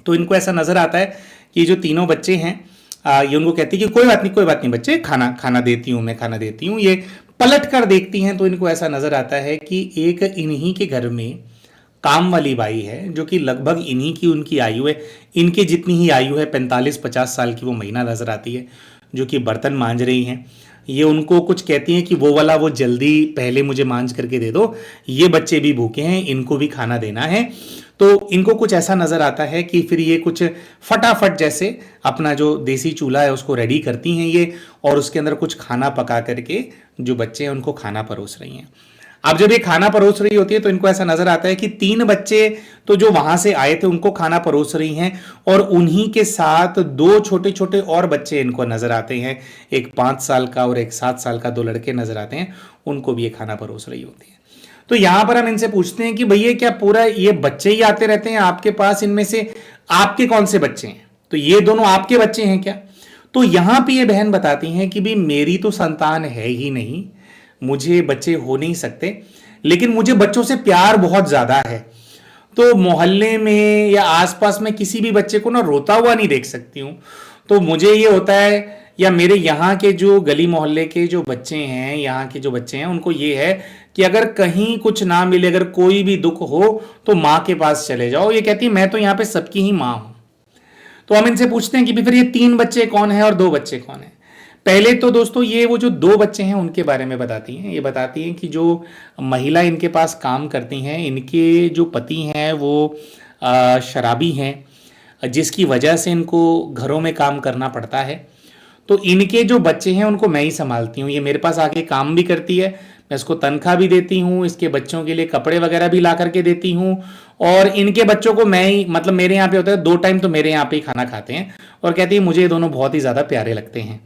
तो इनको ऐसा नज़र आता है कि जो तीनों बच्चे हैं, ये उनको कहती है कि कोई बात नहीं बच्चे, खाना देती हूँ, मैं खाना देती हूँ। ये पलट कर देखती हैं तो इनको ऐसा नज़र आता है कि एक इन्हीं के घर में काम वाली बाई है जो कि लगभग इन्हीं की उनकी आयु है, इनके जितनी ही आयु है, 45-50 साल की वो महिला नजर आती है जो कि बर्तन मांज रही हैं। ये उनको कुछ कहती हैं कि वो जल्दी पहले मुझे मांज करके दे दो, ये बच्चे भी भूखे हैं, इनको भी खाना देना है। तो इनको कुछ ऐसा नज़र आता है कि फिर ये कुछ फटाफट जैसे अपना जो देसी चूल्हा है उसको रेडी करती हैं ये, और उसके अंदर कुछ खाना पका करके जो बच्चे हैं उनको खाना परोस रही हैं। अब जब ये खाना परोस रही होती है तो इनको ऐसा नजर आता है कि 3 बच्चे तो जो वहां से आए थे उनको खाना परोस रही हैं, और उन्हीं के साथ 2 छोटे छोटे और बच्चे इनको नजर आते हैं, एक 5 साल का और एक 7 साल का, 2 लड़के नजर आते हैं, उनको भी ये खाना परोस रही होती है। तो यहां पर हम इनसे पूछते हैं कि भैया क्या पूरा ये बच्चे ही आते रहते हैं आपके पास, इनमें से आपके कौन से बच्चे हैं? तो ये दोनों आपके बच्चे हैं क्या? तो यहां पर ये बहन बताती हैं कि भाई मेरी तो संतान है ही नहीं, मुझे बच्चे हो नहीं सकते, लेकिन मुझे बच्चों से प्यार बहुत ज्यादा है। तो मोहल्ले में या आसपास में किसी भी बच्चे को ना रोता हुआ नहीं देख सकती हूँ। तो मुझे ये होता है, या मेरे यहाँ के जो गली मोहल्ले के जो बच्चे हैं, यहाँ के जो बच्चे हैं, उनको ये है कि अगर कहीं कुछ ना मिले, अगर कोई भी दुख हो तो माँ के पास चले जाओ। ये कहती है मैं तो यहाँ पे सबकी ही माँ हूँ। तो हम इनसे पूछते हैं कि फिर ये 3 बच्चे कौन है और 2 बच्चे कौन है? पहले तो दोस्तों ये वो जो 2 बच्चे हैं उनके बारे में बताती हैं। ये बताती हैं कि जो महिला इनके पास काम करती हैं, इनके जो पति हैं वो शराबी हैं, जिसकी वजह से इनको घरों में काम करना पड़ता है। तो इनके जो बच्चे हैं उनको मैं ही संभालती हूँ। ये मेरे पास आके काम भी करती है, मैं इसको तनख्वाह भी देती हूँ, इसके बच्चों के लिए कपड़े वगैरह भी ला करके देती हूँ, और इनके बच्चों को मैं ही, मतलब मेरे यहाँ पे होता है 2 टाइम तो मेरे यहाँ पे ही खाना खाते हैं, और कहती है मुझे ये दोनों बहुत ही ज़्यादा प्यारे लगते हैं।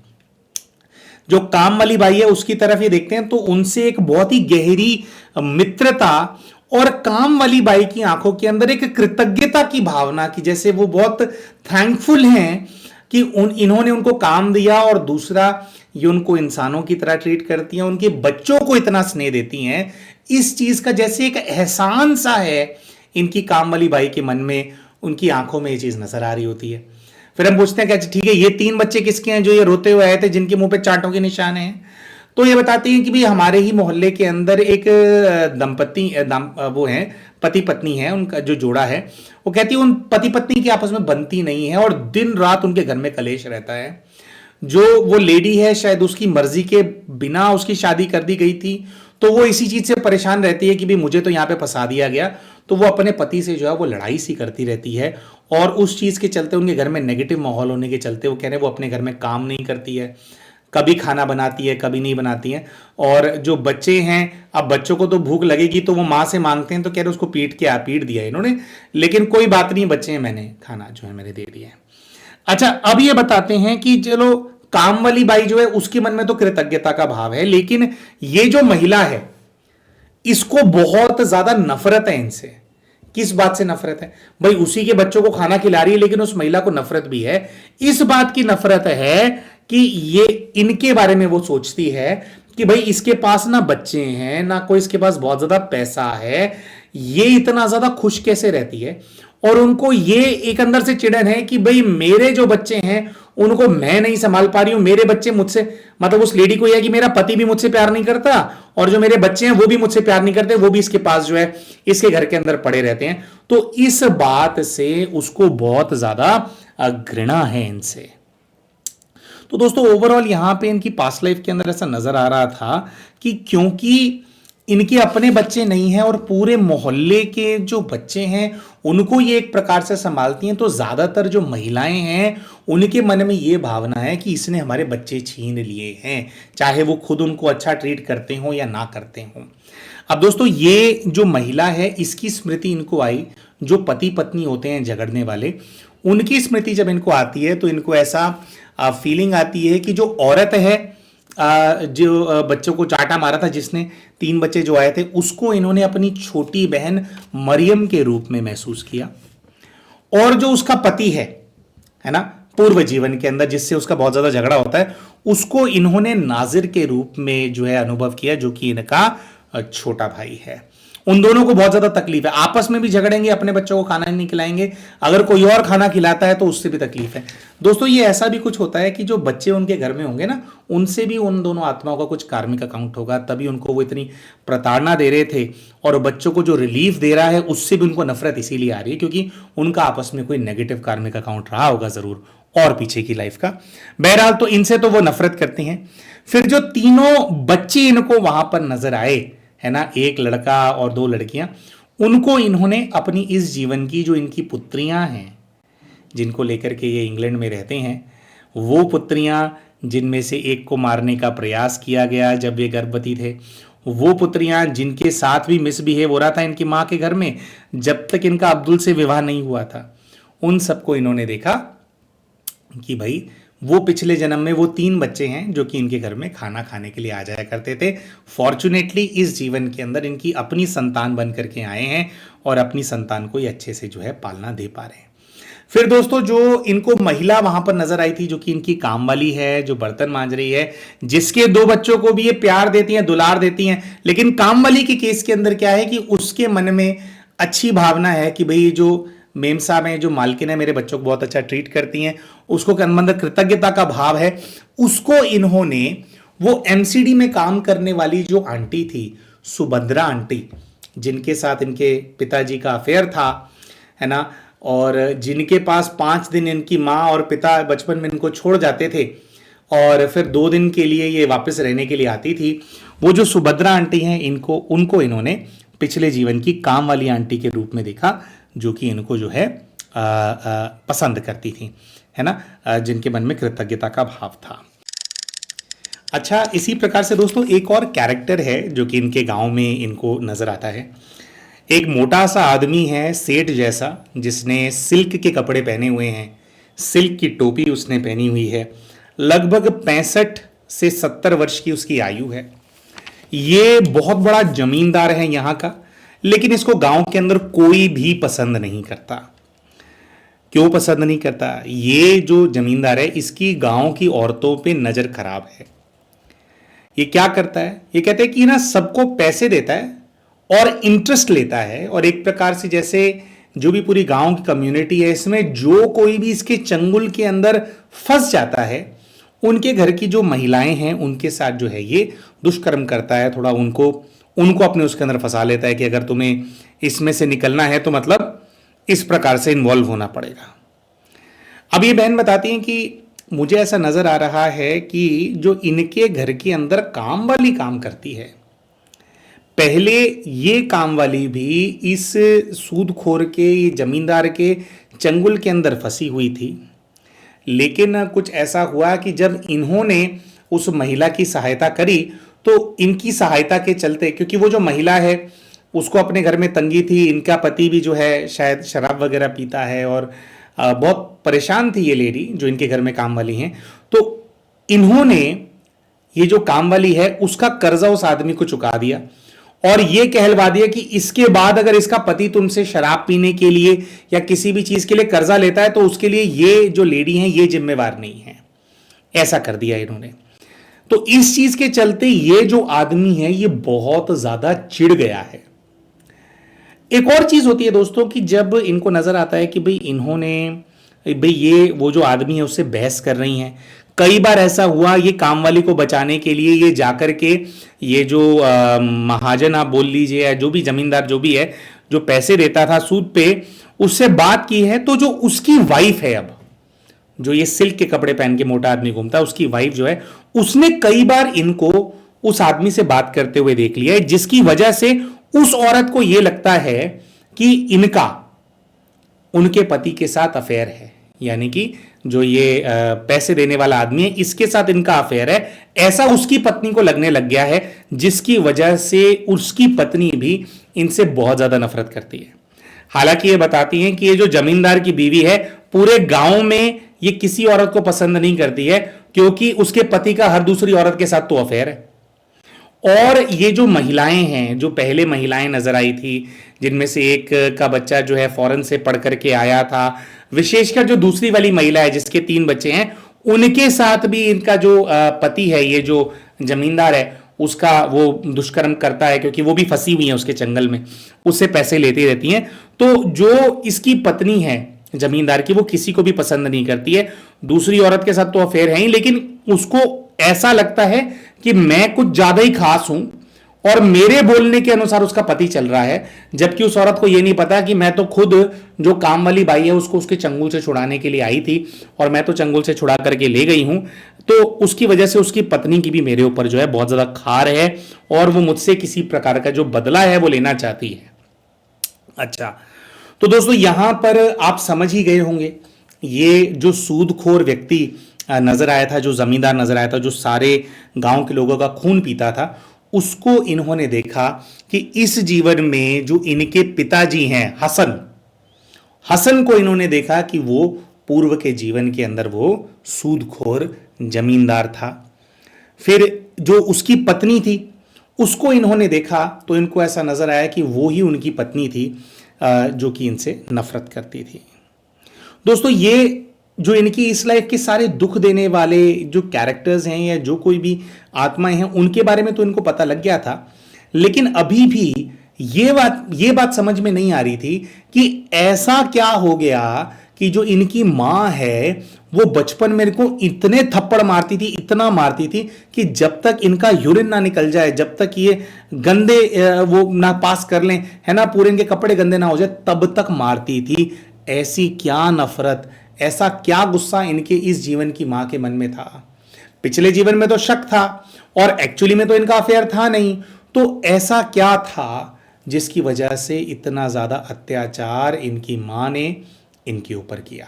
जो काम वाली बाई है उसकी तरफ ये देखते हैं तो उनसे एक बहुत ही गहरी मित्रता, और काम वाली बाई की आंखों के अंदर एक कृतज्ञता की भावना की, जैसे वो बहुत थैंकफुल हैं कि इन्होंने उनको काम दिया, और दूसरा ये उनको इंसानों की तरह ट्रीट करती हैं, उनके बच्चों को इतना स्नेह देती हैं। इस चीज का जैसे एक एहसान सा है इनकी काम वाली बाई के मन में, उनकी आंखों में ये चीज नजर आ रही होती है। फिर हम पूछते हैं कि अच्छा ठीक है, ये 3 बच्चे किसके हैं जो ये रोते हुए आए थे, जिनके मुंह पे चांटों के निशान हैं? तो ये बताती हैं कि भाई हमारे ही मोहल्ले के अंदर एक दंपति वो हैं, पति पत्नी है, उनका जो जोड़ा है, वो कहती है उन पति पत्नी की आपस में बनती नहीं है, और दिन रात उनके घर में कलेश रहता है। जो वो लेडी है शायद उसकी मर्जी के बिना उसकी शादी कर दी गई थी, तो वो इसी चीज से परेशान रहती है कि भाई मुझे तो यहाँ पे फंसा दिया गया, तो वो अपने पति से जो है वो लड़ाई सी करती रहती है, और उस चीज के चलते उनके घर में नेगेटिव माहौल होने के चलते वो कह रहे हैं वो अपने घर में काम नहीं करती है, कभी खाना बनाती है कभी नहीं बनाती है। और जो बच्चे हैं, अब बच्चों को तो भूख लगेगी तो वो माँ से मांगते हैं, तो कह रहे उसको पीट दिया इन्होंने, लेकिन कोई बात नहीं, बच्चे हैं, मैंने खाना जो है मैंने दे दिया है। अच्छा, अब ये बताते हैं कि चलो काम वाली बाई जो है उसके मन में तो कृतज्ञता का भाव है, लेकिन ये जो महिला है इसको बहुत ज्यादा नफरत है इनसे। किस बात से नफरत है? भाई उसी के बच्चों को खाना खिला रही है, लेकिन उस महिला को नफरत भी है। इस बात की नफरत है कि ये इनके बारे में वो सोचती है कि भाई इसके पास ना बच्चे हैं, ना कोई इसके पास बहुत ज्यादा पैसा है, ये इतना ज्यादा खुश कैसे रहती है। और उनको ये एक अंदर से चिड़न है कि भाई मेरे जो बच्चे हैं उनको मैं नहीं संभाल पा रही हूं, मेरे बच्चे मुझसे, मतलब उस लेडी को यह है कि मेरा पति भी मुझसे प्यार नहीं करता, और जो मेरे बच्चे हैं वो भी मुझसे प्यार नहीं करते, वो भी इसके पास जो है इसके घर के अंदर पड़े रहते हैं। तो इस बात से उसको बहुत ज्यादा घृणा है इनसे। तो दोस्तों ओवरऑल यहां पे इनकी पास्ट लाइफ के अंदर ऐसा नजर आ रहा था कि क्योंकि इनके अपने बच्चे नहीं हैं और पूरे मोहल्ले के जो बच्चे हैं उनको ये एक प्रकार से संभालती हैं, तो ज्यादातर जो महिलाएं हैं उनके मन में ये भावना है कि इसने हमारे बच्चे छीन लिए हैं, चाहे वो खुद उनको अच्छा ट्रीट करते हो या ना करते हो। अब दोस्तों ये जो महिला है इसकी स्मृति इनको आई, जो पति पत्नी होते हैं झगड़ने वाले, उनकी स्मृति जब इनको आती है तो इनको ऐसा फीलिंग आती है कि जो औरत है जो बच्चों को चाटा मारा था, जिसने 3 बच्चे जो आए थे, उसको इन्होंने अपनी छोटी बहन मरियम के रूप में महसूस किया। और जो उसका पति है ना, पूर्व जीवन के अंदर जिससे उसका बहुत ज्यादा झगड़ा होता है, उसको इन्होंने नाजिर के रूप में जो है अनुभव किया, जो कि इनका छोटा भाई है। उन दोनों को बहुत ज्यादा तकलीफ है, आपस में भी झगड़ेंगे, अपने बच्चों को खाना नहीं खिलाएंगे, अगर कोई और खाना खिलाता है तो उससे भी तकलीफ है। दोस्तों ये ऐसा भी कुछ होता है कि जो बच्चे उनके घर में होंगे ना, उनसे भी उन दोनों आत्माओं का कुछ कार्मिक अकाउंट होगा, तभी उनको वो इतनी प्रताड़ना दे रहे थे, और बच्चों को जो रिलीफ दे रहा है उससे भी उनको नफरत इसीलिए आ रही है क्योंकि उनका आपस में कोई नेगेटिव कार्मिक अकाउंट रहा होगा जरूर, और पीछे की लाइफ का। बहरहाल तो इनसे तो वो नफरत करते हैं। फिर जो तीनों बच्चे इनको वहां पर नजर आए है ना, एक लड़का और 2 लड़कियां, उनको इन्होंने अपनी इस जीवन की जो इनकी पुत्रियां हैं, जिनको लेकर के ये इंग्लैंड में रहते हैं, वो पुत्रियां जिनमें से एक को मारने का प्रयास किया गया जब ये गर्भवती थे, वो पुत्रियां जिनके साथ भी मिसबिहेव हो रहा था इनकी मां के घर में जब तक इनका अब्दुल से विवाह नहीं हुआ था, उन सबको इन्होंने देखा कि भाई वो पिछले जन्म में वो 3 बच्चे हैं जो कि इनके घर में खाना खाने के लिए आ जाया करते थे। फॉर्चुनेटली इस जीवन के अंदर इनकी अपनी संतान बन करके आए हैं और अपनी संतान को ये अच्छे से जो है पालना दे पा रहे हैं। फिर दोस्तों जो इनको महिला वहां पर नजर आई थी, जो कि इनकी काम वाली है, जो बर्तन मांज रही है, जिसके 2 बच्चों को भी ये प्यार देती हैं, दुलार देती हैं, लेकिन काम वाली के केस के अंदर क्या है कि उसके मन में अच्छी भावना है कि भाई जो मेम साहब हैं, जो मालकिन है, मेरे बच्चों को बहुत अच्छा ट्रीट करती हैं, उसको अंदर कृतज्ञता का भाव है। उसको इन्होंने वो एमसीडी में काम करने वाली जो आंटी थी, सुभद्रा आंटी, जिनके साथ इनके पिताजी का अफेयर था, है ना, और जिनके पास 5 दिन इनकी माँ और पिता बचपन में इनको छोड़ जाते थे और फिर 2 दिन के लिए ये वापस रहने के लिए आती थी, वो जो सुभद्रा आंटी हैं, उनको इन्होंने पिछले जीवन की काम वाली आंटी के रूप में देखा, जो कि इनको जो है पसंद करती थी, है ना, जिनके मन में कृतज्ञता का भाव था। अच्छा, इसी प्रकार से दोस्तों एक और कैरेक्टर है जो कि इनके गांव में इनको नजर आता है। एक मोटा सा आदमी है सेठ जैसा, जिसने सिल्क के कपड़े पहने हुए हैं, सिल्क की टोपी उसने पहनी हुई है। लगभग 65 से 70 वर्ष की उसकी आयु है। ये बहुत बड़ा जमींदार है यहाँ का, लेकिन इसको गांव के अंदर कोई भी पसंद नहीं करता। क्यों पसंद नहीं करता? ये जो जमींदार है इसकी गांव की औरतों पे नजर खराब है। ये क्या करता है? ये कहते हैं कि ना सबको पैसे देता है और इंटरेस्ट लेता है, और एक प्रकार से जैसे जो भी पूरी गांव की कम्युनिटी है इसमें जो कोई भी इसके चंगुल के अंदर फंस जाता है, उनके घर की जो महिलाएं हैं उनके साथ जो है ये दुष्कर्म करता है। थोड़ा उनको उनको अपने उसके अंदर फंसा लेता है कि अगर तुम्हें इसमें से निकलना है तो मतलब इस प्रकार से इन्वॉल्व होना पड़ेगा। अब ये बहन बताती हैं कि मुझे ऐसा नजर आ रहा है कि जो इनके घर के अंदर काम वाली काम करती है, पहले ये काम वाली भी इस सूदखोर के, ये जमींदार के चंगुल के अंदर फंसी हुई थी। लेकिन कुछ ऐसा हुआ कि जब इन्होंने उस महिला की सहायता करी तो इनकी सहायता के चलते, क्योंकि वो जो महिला है उसको अपने घर में तंगी थी, इनका पति भी जो है शायद शराब वगैरह पीता है और बहुत परेशान थी ये लेडी जो इनके घर में काम वाली हैं, तो इन्होंने ये जो काम वाली है उसका कर्जा उस आदमी को चुका दिया और ये कहलवा दिया कि इसके बाद अगर इसका पति तुमसे शराब पीने के लिए या किसी भी चीज के लिए कर्जा लेता है तो उसके लिए ये जो लेडी है ये जिम्मेवार नहीं है। ऐसा कर दिया इन्होंने। तो इस चीज के चलते ये जो आदमी है ये बहुत ज्यादा चिढ़ गया है। एक और चीज होती है दोस्तों कि जब इनको नजर आता है कि भाई ये वो जो आदमी है उससे बहस कर रही हैं। कई बार ऐसा हुआ ये काम वाली को बचाने के लिए ये जाकर के ये जो महाजन आप बोल लीजिए या जो भी जमींदार जो भी है जो पैसे देता था सूद पे, उससे बात की है। तो जो उसकी वाइफ है, अब जो ये सिल्क के कपड़े पहन के मोटा आदमी घूमता है, उसकी वाइफ जो है उसने कई बार इनको उस आदमी से बात करते हुए देख लिया है, जिसकी वजह से उस औरत को यह लगता है कि इनका उनके पति के साथ अफेयर है, यानी कि जो ये पैसे देने वाला आदमी है इसके साथ इनका अफेयर है, ऐसा उसकी पत्नी को लगने लग गया है, जिसकी वजह से उसकी पत्नी भी इनसे बहुत ज्यादा नफरत करती है। हालांकि ये बताती हैं कि ये जो जमींदार की बीवी है पूरे गांव में ये किसी औरत को पसंद नहीं करती है, क्योंकि उसके पति का हर दूसरी औरत के साथ तो अफेयर है। और ये जो महिलाएं हैं, जो पहले महिलाएं नजर आई थी, जिनमें से एक का बच्चा जो है फॉरेन से पढ़ करके आया था, विशेषकर जो दूसरी वाली महिला है जिसके 3 बच्चे हैं, उनके साथ भी इनका जो पति है, ये जो जमींदार है, उसका वो दुष्कर्म करता है, क्योंकि वो भी फंसी हुई है उसके चंगल में, उससे पैसे लेती रहती हैं। तो जो इसकी पत्नी है जमींदार की, वो किसी को भी पसंद नहीं करती है। दूसरी औरत के साथ तो अफेयर है ही, लेकिन उसको ऐसा लगता है कि मैं कुछ ज्यादा ही खास हूं और मेरे बोलने के अनुसार उसका पति चल रहा है, जबकि उस औरत को यह नहीं पता कि मैं तो खुद जो काम वाली बाई है उसको उसके चंगुल से छुड़ाने के लिए आई थी और मैं तो चंगुल से छुड़ा करके ले गई हूं। तो उसकी वजह से उसकी पत्नी की भी मेरे ऊपर जो है बहुत ज्यादा खार है और वो मुझसे किसी प्रकार का जो बदला है वो लेना चाहती है। अच्छा, तो दोस्तों यहां पर आप समझ ही गए होंगे, ये जो सूदखोर व्यक्ति नजर आया था, जो जमींदार नजर आया था, जो सारे गांव के लोगों का खून पीता था, उसको इन्होंने देखा कि इस जीवन में जो इनके पिताजी हैं हसन को इन्होंने देखा कि वो पूर्व के जीवन के अंदर वो सूदखोर जमींदार था। फिर जो उसकी पत्नी थी उसको इन्होंने देखा तो इनको ऐसा नजर आया कि वो ही उनकी पत्नी थी जो कि इनसे नफरत करती थी। दोस्तों ये जो इनकी इस लाइफ के सारे दुख देने वाले जो कैरेक्टर्स हैं या जो कोई भी आत्माएं हैं उनके बारे में तो इनको पता लग गया था, लेकिन अभी भी ये बात समझ में नहीं आ रही थी कि ऐसा क्या हो गया कि जो इनकी मां है वो बचपन मेरे को इतने थप्पड़ मारती थी, इतना मारती थी कि जब तक इनका यूरिन ना निकल जाए, जब तक ये गंदे वो ना पास कर लें, है ना, पूरे इनके कपड़े गंदे ना हो जाए, तब तक मारती थी। ऐसी क्या नफरत, ऐसा क्या गुस्सा इनके इस जीवन की मां के मन में था। पिछले जीवन में तो शक था और एक्चुअली में तो इनका अफेयर था नहीं, तो ऐसा क्या था जिसकी वजह से इतना ज्यादा अत्याचार इनकी मां ने इनके ऊपर किया।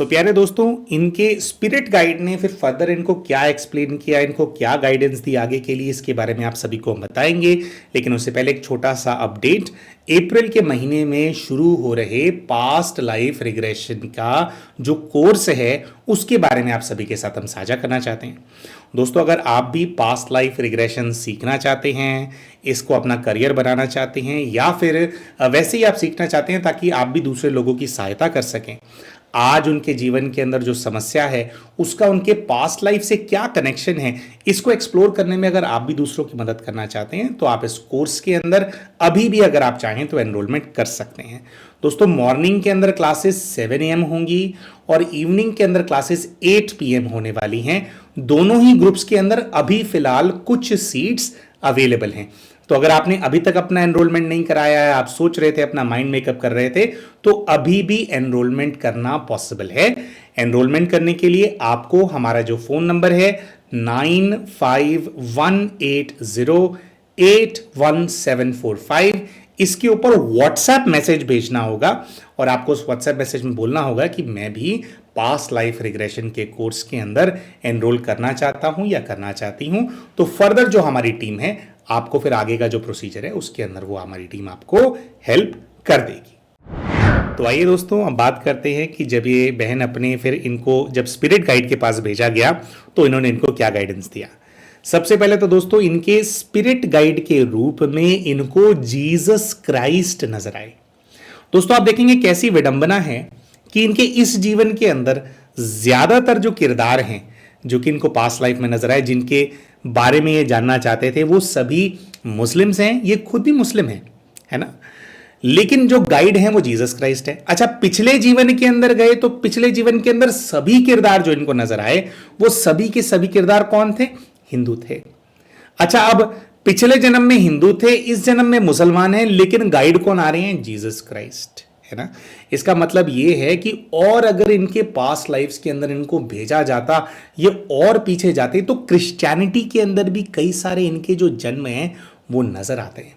तो प्यारे दोस्तों, इनके स्पिरिट गाइड ने फिर फर्दर इनको क्या एक्सप्लेन किया, इनको क्या गाइडेंस दी आगे के लिए, इसके बारे में आप सभी को हम बताएंगे। लेकिन उससे पहले एक छोटा सा अपडेट, अप्रैल के महीने में शुरू हो रहे पास्ट लाइफ रिग्रेशन का जो कोर्स है उसके बारे में आप सभी के साथ हम साझा करना चाहते हैं। दोस्तों, अगर आप भी पास्ट लाइफ रिग्रेशन सीखना चाहते हैं, इसको अपना करियर बनाना चाहते हैं, या फिर वैसे ही आप सीखना चाहते हैं ताकि आप भी दूसरे लोगों की सहायता कर सकें, आज उनके जीवन के अंदर जो समस्या है उसका उनके पास्ट लाइफ से क्या कनेक्शन है, इसको एक्सप्लोर करने में अगर आप भी दूसरों की मदद करना चाहते हैं तो आप इस कोर्स के अंदर अभी भी अगर आप चाहें तो एनरोलमेंट कर सकते हैं। दोस्तों, मॉर्निंग के अंदर क्लासेस 7 AM होंगी और इवनिंग के अंदर क्लासेस 8 PM होने वाली हैं। दोनों ही ग्रुप्स के अंदर अभी फिलहाल कुछ सीट्स अवेलेबल हैं। तो अगर आपने अभी तक अपना एनरोलमेंट नहीं कराया है, आप सोच रहे थे, अपना माइंड मेकअप कर रहे थे, तो अभी भी एनरोलमेंट करना पॉसिबल है। एनरोलमेंट करने के लिए आपको हमारा जो फोन नंबर है 9518081745, इसके ऊपर व्हाट्सएप मैसेज भेजना होगा और आपको उस व्हाट्सएप मैसेज में बोलना होगा कि मैं भी पास्ट लाइफ रिग्रेशन के कोर्स के अंदर एनरोल करना चाहता हूं या करना चाहती हूं। तो फर्दर जो हमारी टीम है, आपको फिर आगे का जो प्रोसीजर है उसके अंदर वो हमारी टीम आपको हेल्प कर देगी। तो आइए दोस्तों, अब बात करते हैं कि जब ये बहन अपने फिर इनको जब स्पिरिट गाइड के पास भेजा गया तो इन्होंने इनको क्या गाइडेंस दिया। सबसे पहले तो दोस्तों, इनके स्पिरिट गाइड के रूप में इनको जीसस क्राइस्ट नजर आए। दोस्तों, आप देखेंगे कैसी विडंबना है कि इनके इस जीवन के अंदर ज्यादातर जो किरदार हैं जो कि इनको पास्ट लाइफ में नजर आए, जिनके बारे में ये जानना चाहते थे, वो सभी मुस्लिम्स हैं। ये खुद भी मुस्लिम है ना, लेकिन जो गाइड है वो जीसस क्राइस्ट है। अच्छा, पिछले जीवन के अंदर गए तो पिछले जीवन के अंदर सभी किरदार जो इनको नजर आए वो सभी के सभी किरदार कौन थे? हिंदू थे। अच्छा, अब पिछले जन्म में हिंदू थे, इस जन्म में मुसलमान हैं, लेकिन गाइड कौन आ रहे हैं? जीसस क्राइस्ट, है ना। इसका मतलब ये है कि और अगर इनके पास्ट लाइफ्स के अंदर इनको भेजा जाता, ये और पीछे जाते, तो क्रिश्चियनिटी के अंदर भी कई सारे इनके जो जन्म हैं वो नजर आते हैं।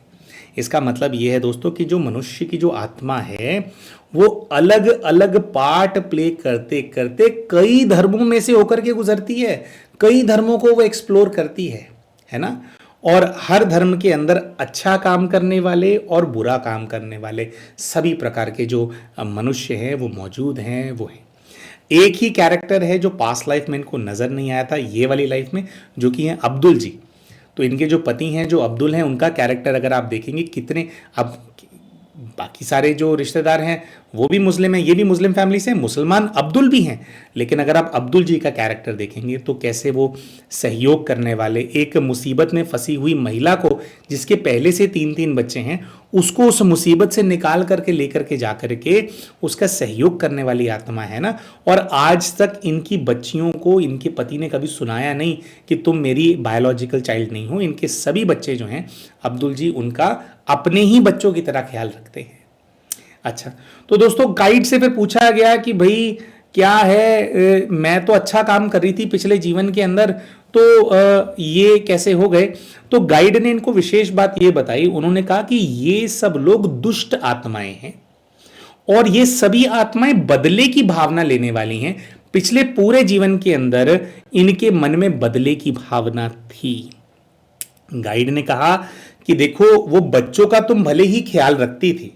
इसका मतलब ये है दोस्तों कि जो मनुष्य की जो आत्मा है वो अलग अलग पार्ट प्ले करते करते कई धर्मों में से होकर के गुजरती है, कई धर्मों को वो एक्सप्लोर करती है ना। और हर धर्म के अंदर अच्छा काम करने वाले और बुरा काम करने वाले सभी प्रकार के जो मनुष्य हैं वो मौजूद हैं, वो हैं। एक ही कैरेक्टर है जो पास्ट लाइफ में इनको नजर नहीं आया था ये वाली लाइफ में, जो कि हैं अब्दुल जी। तो इनके जो पति हैं जो अब्दुल हैं, उनका कैरेक्टर अगर आप देखेंगे कितने, अब बाकी सारे जो रिश्तेदार हैं वो भी मुस्लिम हैं, ये भी मुस्लिम फैमिली से हैं, मुसलमान अब्दुल भी हैं, लेकिन अगर आप अब्दुल जी का कैरेक्टर देखेंगे तो कैसे वो सहयोग करने वाले, एक मुसीबत में फंसी हुई महिला को, जिसके पहले से 3-3 बच्चे हैं, उसको उस मुसीबत से निकाल करके लेकर के जा करके उसका सहयोग करने वाली आत्मा है ना। और आज तक इनकी बच्चियों को इनके पति ने कभी सुनाया नहीं कि तुम मेरी बायोलॉजिकल चाइल्ड नहीं हो। इनके सभी बच्चे जो हैं, अब्दुल जी उनका अपने ही बच्चों की तरह ख्याल रखते हैं। अच्छा, तो दोस्तों गाइड से फिर पूछा गया कि भाई क्या है, मैं तो अच्छा काम कर रही थी पिछले जीवन के अंदर, तो ये कैसे हो गए? तो गाइड ने इनको विशेष बात ये बताई, उन्होंने कहा कि ये सब लोग दुष्ट आत्माएं हैं और ये सभी आत्माएं बदले की भावना लेने वाली हैं। पिछले पूरे जीवन के अंदर इनके मन में बदले की भावना थी। गाइड ने कहा कि देखो, वो बच्चों का तुम भले ही ख्याल रखती थी,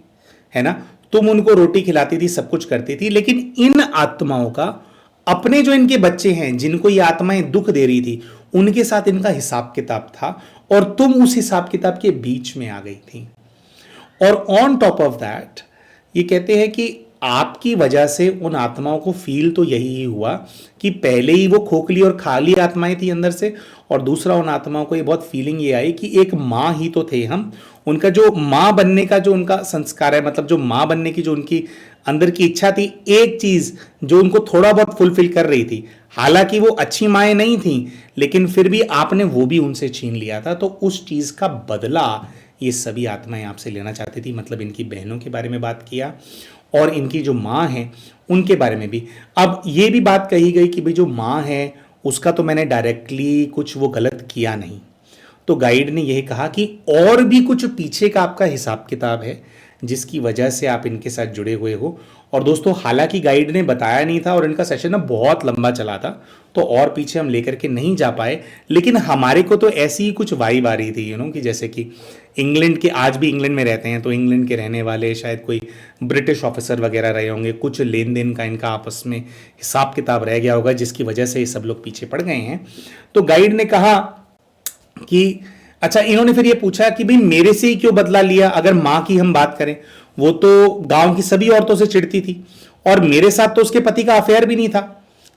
है ना, तुम उनको रोटी खिलाती थी, सब कुछ करती थी, लेकिन इन आत्माओं का, अपने जो इनके बच्चे हैं जिनको ये आत्माएं दुख दे रही थी, उनके साथ इनका हिसाब किताब था और तुम उस हिसाब किताब के बीच में आ गई थी। और ऑन टॉप ऑफ दैट ये कहते हैं कि आपकी वजह से उन आत्माओं को फील तो यही हुआ कि पहले ही वो खोखली और खाली आत्माएं थी अंदर से, और दूसरा उन आत्माओं को ये बहुत फीलिंग ये आई कि एक माँ ही तो थे हम। उनका जो माँ बनने का जो उनका संस्कार है, मतलब जो माँ बनने की जो उनकी अंदर की इच्छा थी, एक चीज जो उनको थोड़ा बहुत फुलफिल कर रही थी, हालांकि वो अच्छी माएँ नहीं थी, लेकिन फिर भी आपने वो भी उनसे छीन लिया था। तो उस चीज का बदला ये सभी आत्माएं आपसे लेना चाहती थी। मतलब इनकी बहनों के बारे में बात किया और इनकी जो माँ है उनके बारे में भी। अब ये भी बात कही गई कि भाई जो माँ है उसका तो मैंने डायरेक्टली कुछ वो गलत किया नहीं। तो गाइड ने यही कहा कि और भी कुछ पीछे का आपका हिसाब किताब है जिसकी वजह से आप इनके साथ जुड़े हुए हो, और दोस्तों हालांकि गाइड ने बताया नहीं था और इनका सेशन ना बहुत लंबा चला था, तो और पीछे हम लेकर के नहीं जा पाए, लेकिन हमारे को तो ऐसी ही कुछ वाइब आ रही थी कि जैसे कि इंग्लैंड के, आज भी इंग्लैंड में रहते हैं तो इंग्लैंड के रहने वाले, शायद कोई ब्रिटिश ऑफिसर वगैरह रहे होंगे, कुछ लेन देन का इनका आपस में हिसाब किताब रह गया होगा जिसकी वजह से ये सब लोग पीछे पड़ गए हैं। तो गाइड ने कहा कि अच्छा, इन्होंने फिर ये पूछा कि भाई मेरे से ही क्यों बदला लिया, अगर माँ की हम बात करें वो तो गांव की सभी औरतों से चिढ़ती थी और मेरे साथ तो उसके पति का अफेयर भी नहीं था,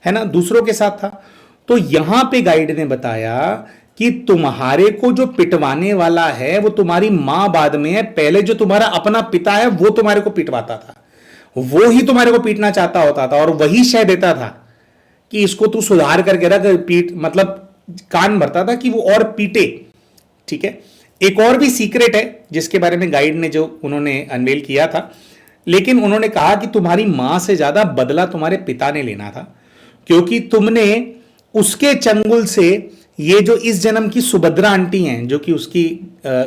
है ना, दूसरों के साथ था। तो यहां पे गाइड ने बताया कि तुम्हारे को जो पिटवाने वाला है वो तुम्हारी मां बाद में है, पहले जो तुम्हारा अपना पिता है वो तुम्हारे को पिटवाता था, वो ही तुम्हारे को पीटना चाहता होता था और वही शय देता था कि इसको तू सुधार करके रख, पीट मतलब कान भरता था कि वो और पीटे। ठीक है, एक और भी सीक्रेट है जिसके बारे में गाइड ने जो उन्होंने अनवेल किया था, लेकिन उन्होंने कहा कि तुम्हारी मां से ज्यादा बदला तुम्हारे पिता ने लेना था, क्योंकि तुमने उसके चंगुल से ये जो इस जन्म की सुभद्रा आंटी हैं, जो कि उसकी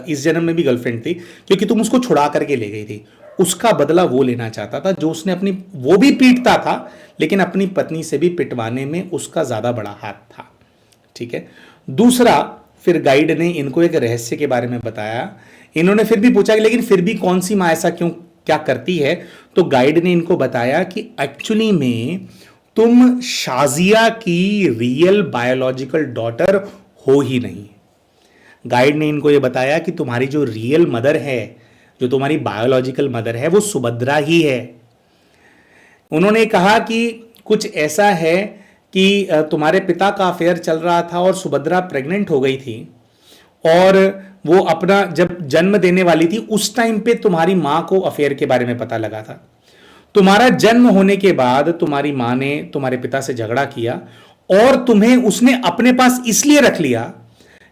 इस जन्म में भी गर्लफ्रेंड थी, क्योंकि तुम उसको छुड़ा करके ले गई थी, उसका बदला वो लेना चाहता था, जो उसने अपनी, वो भी पीटता था लेकिन अपनी पत्नी से भी पिटवाने में उसका ज्यादा बड़ा हाथ था। ठीक है, दूसरा, फिर गाइड ने इनको एक रहस्य के बारे में बताया। इन्होंने फिर भी पूछा कि लेकिन फिर भी कौन सी मां ऐसा क्यों क्या करती है, तो गाइड ने इनको बताया कि एक्चुअली में तुम शाजिया की रियल बायोलॉजिकल डॉटर हो ही नहीं। गाइड ने इनको यह बताया कि तुम्हारी जो रियल मदर है, जो तुम्हारी बायोलॉजिकल मदर है, वो सुभद्रा ही है। उन्होंने कहा कि कुछ ऐसा है कि तुम्हारे पिता का अफेयर चल रहा था और सुभद्रा प्रेग्नेंट हो गई थी और वो अपना जब जन्म देने वाली थी उस टाइम पे तुम्हारी मां को अफेयर के बारे में पता लगा था। तुम्हारा जन्म होने के बाद तुम्हारी मां ने तुम्हारे पिता से झगड़ा किया और तुम्हें उसने अपने पास इसलिए रख लिया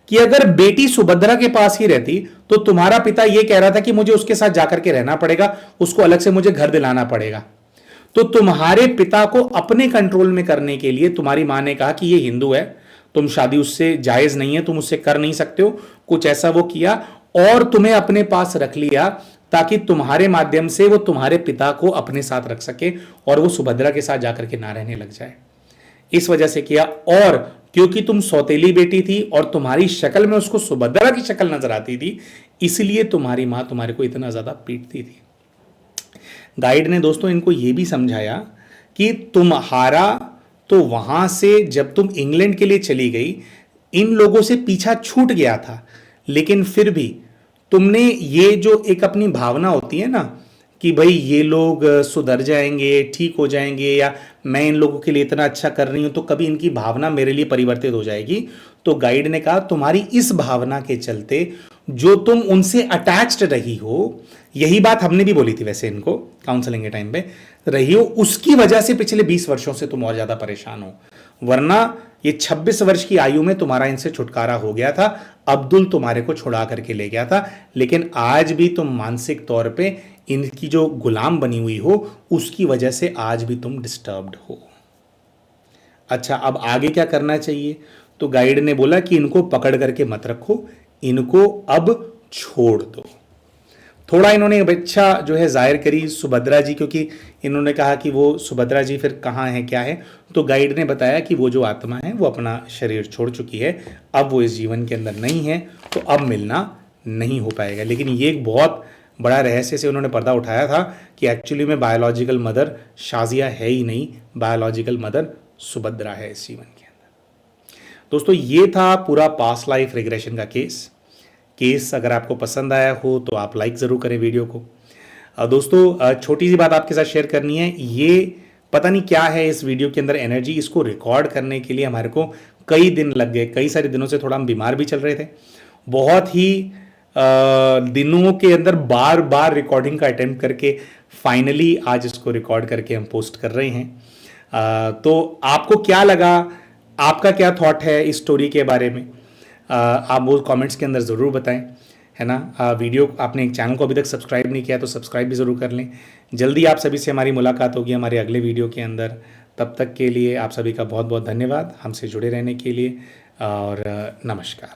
कि अगर बेटी सुभद्रा के पास ही रहती तो तुम्हारा पिता यह कह रहा था कि मुझे उसके साथ जाकर के रहना पड़ेगा, उसको अलग से मुझे घर दिलाना पड़ेगा। तो तुम्हारे पिता को अपने कंट्रोल में करने के लिए तुम्हारी मां ने कहा कि ये हिंदू है, तुम शादी उससे जायज नहीं है, तुम उससे कर नहीं सकते हो, कुछ ऐसा वो किया और तुम्हें अपने पास रख लिया ताकि तुम्हारे माध्यम से वो तुम्हारे पिता को अपने साथ रख सके और वो सुभद्रा के साथ जाकर के ना रहने लग जाए। इस वजह से किया, और क्योंकि तुम सौतेली बेटी थी और तुम्हारी शक्ल में उसको सुभद्रा की शक्ल नजर आती थी, इसलिए तुम्हारी मां तुम्हारे को इतना ज्यादा पीटती थी। गाइड ने दोस्तों इनको यह भी समझाया कि तुम्हारा तो वहां से जब तुम इंग्लैंड के लिए चली गई इन लोगों से पीछा छूट गया था, लेकिन फिर भी तुमने ये जो एक अपनी भावना होती है ना कि भाई ये लोग सुधर जाएंगे, ठीक हो जाएंगे, या मैं इन लोगों के लिए इतना अच्छा कर रही हूं तो कभी इनकी भावना मेरे लिए परिवर्तित हो जाएगी। तो गाइड ने कहा तुम्हारी इस भावना के चलते जो तुम उनसे अटैच्ड रही हो, यही बात हमने भी बोली थी वैसे इनको काउंसलिंग के टाइम पे, रही हो, उसकी वजह से पिछले 20 वर्षों से तुम और ज्यादा परेशान हो, वरना ये 26 वर्ष की आयु में तुम्हारा इनसे छुटकारा हो गया था, अब्दुल तुम्हारे को छुड़ा करके ले गया था, लेकिन आज भी तुम मानसिक तौर पे इनकी जो गुलाम बनी हुई हो उसकी वजह से आज भी तुम डिस्टर्ब्ड हो। अच्छा, अब आगे क्या करना चाहिए? तो गाइड ने बोला कि इनको पकड़ करके मत रखो, इनको अब छोड़ दो। थोड़ा इन्होंने इच्छा जो है जाहिर करी सुभद्रा जी, क्योंकि इन्होंने कहा कि वो सुभद्रा जी फिर कहाँ है क्या है, तो गाइड ने बताया कि वो जो आत्मा है वो अपना शरीर छोड़ चुकी है, अब वो इस जीवन के अंदर नहीं है, तो अब मिलना नहीं हो पाएगा। लेकिन ये एक बहुत बड़ा रहस्य से उन्होंने पर्दा उठाया था कि एक्चुअली में बायोलॉजिकल मदर शाजिया है ही नहीं, बायोलॉजिकल मदर सुभद्रा है इस जीवन के अंदर। दोस्तों ये था पूरा पास्ट लाइफ रिग्रेशन का केस अगर आपको पसंद आया हो तो आप लाइक ज़रूर करें वीडियो को। दोस्तों छोटी सी बात आपके साथ शेयर करनी है, ये पता नहीं क्या है इस वीडियो के अंदर एनर्जी, इसको रिकॉर्ड करने के लिए हमारे को कई दिन लग गए, कई सारे दिनों से थोड़ा हम बीमार भी चल रहे थे, बहुत ही दिनों के अंदर बार बार रिकॉर्डिंग का अटेम्प्ट करके फाइनली आज इसको रिकॉर्ड करके हम पोस्ट कर रहे हैं। तो आपको क्या लगा, आपका क्या थॉट है इस स्टोरी के बारे में, आप वो कमेंट्स के अंदर ज़रूर बताएं, है ना। वीडियो आपने चैनल को अभी तक सब्सक्राइब नहीं किया तो सब्सक्राइब भी ज़रूर कर लें। जल्दी आप सभी से हमारी मुलाकात होगी हमारे अगले वीडियो के अंदर। तब तक के लिए आप सभी का बहुत बहुत धन्यवाद हमसे जुड़े रहने के लिए, और नमस्कार।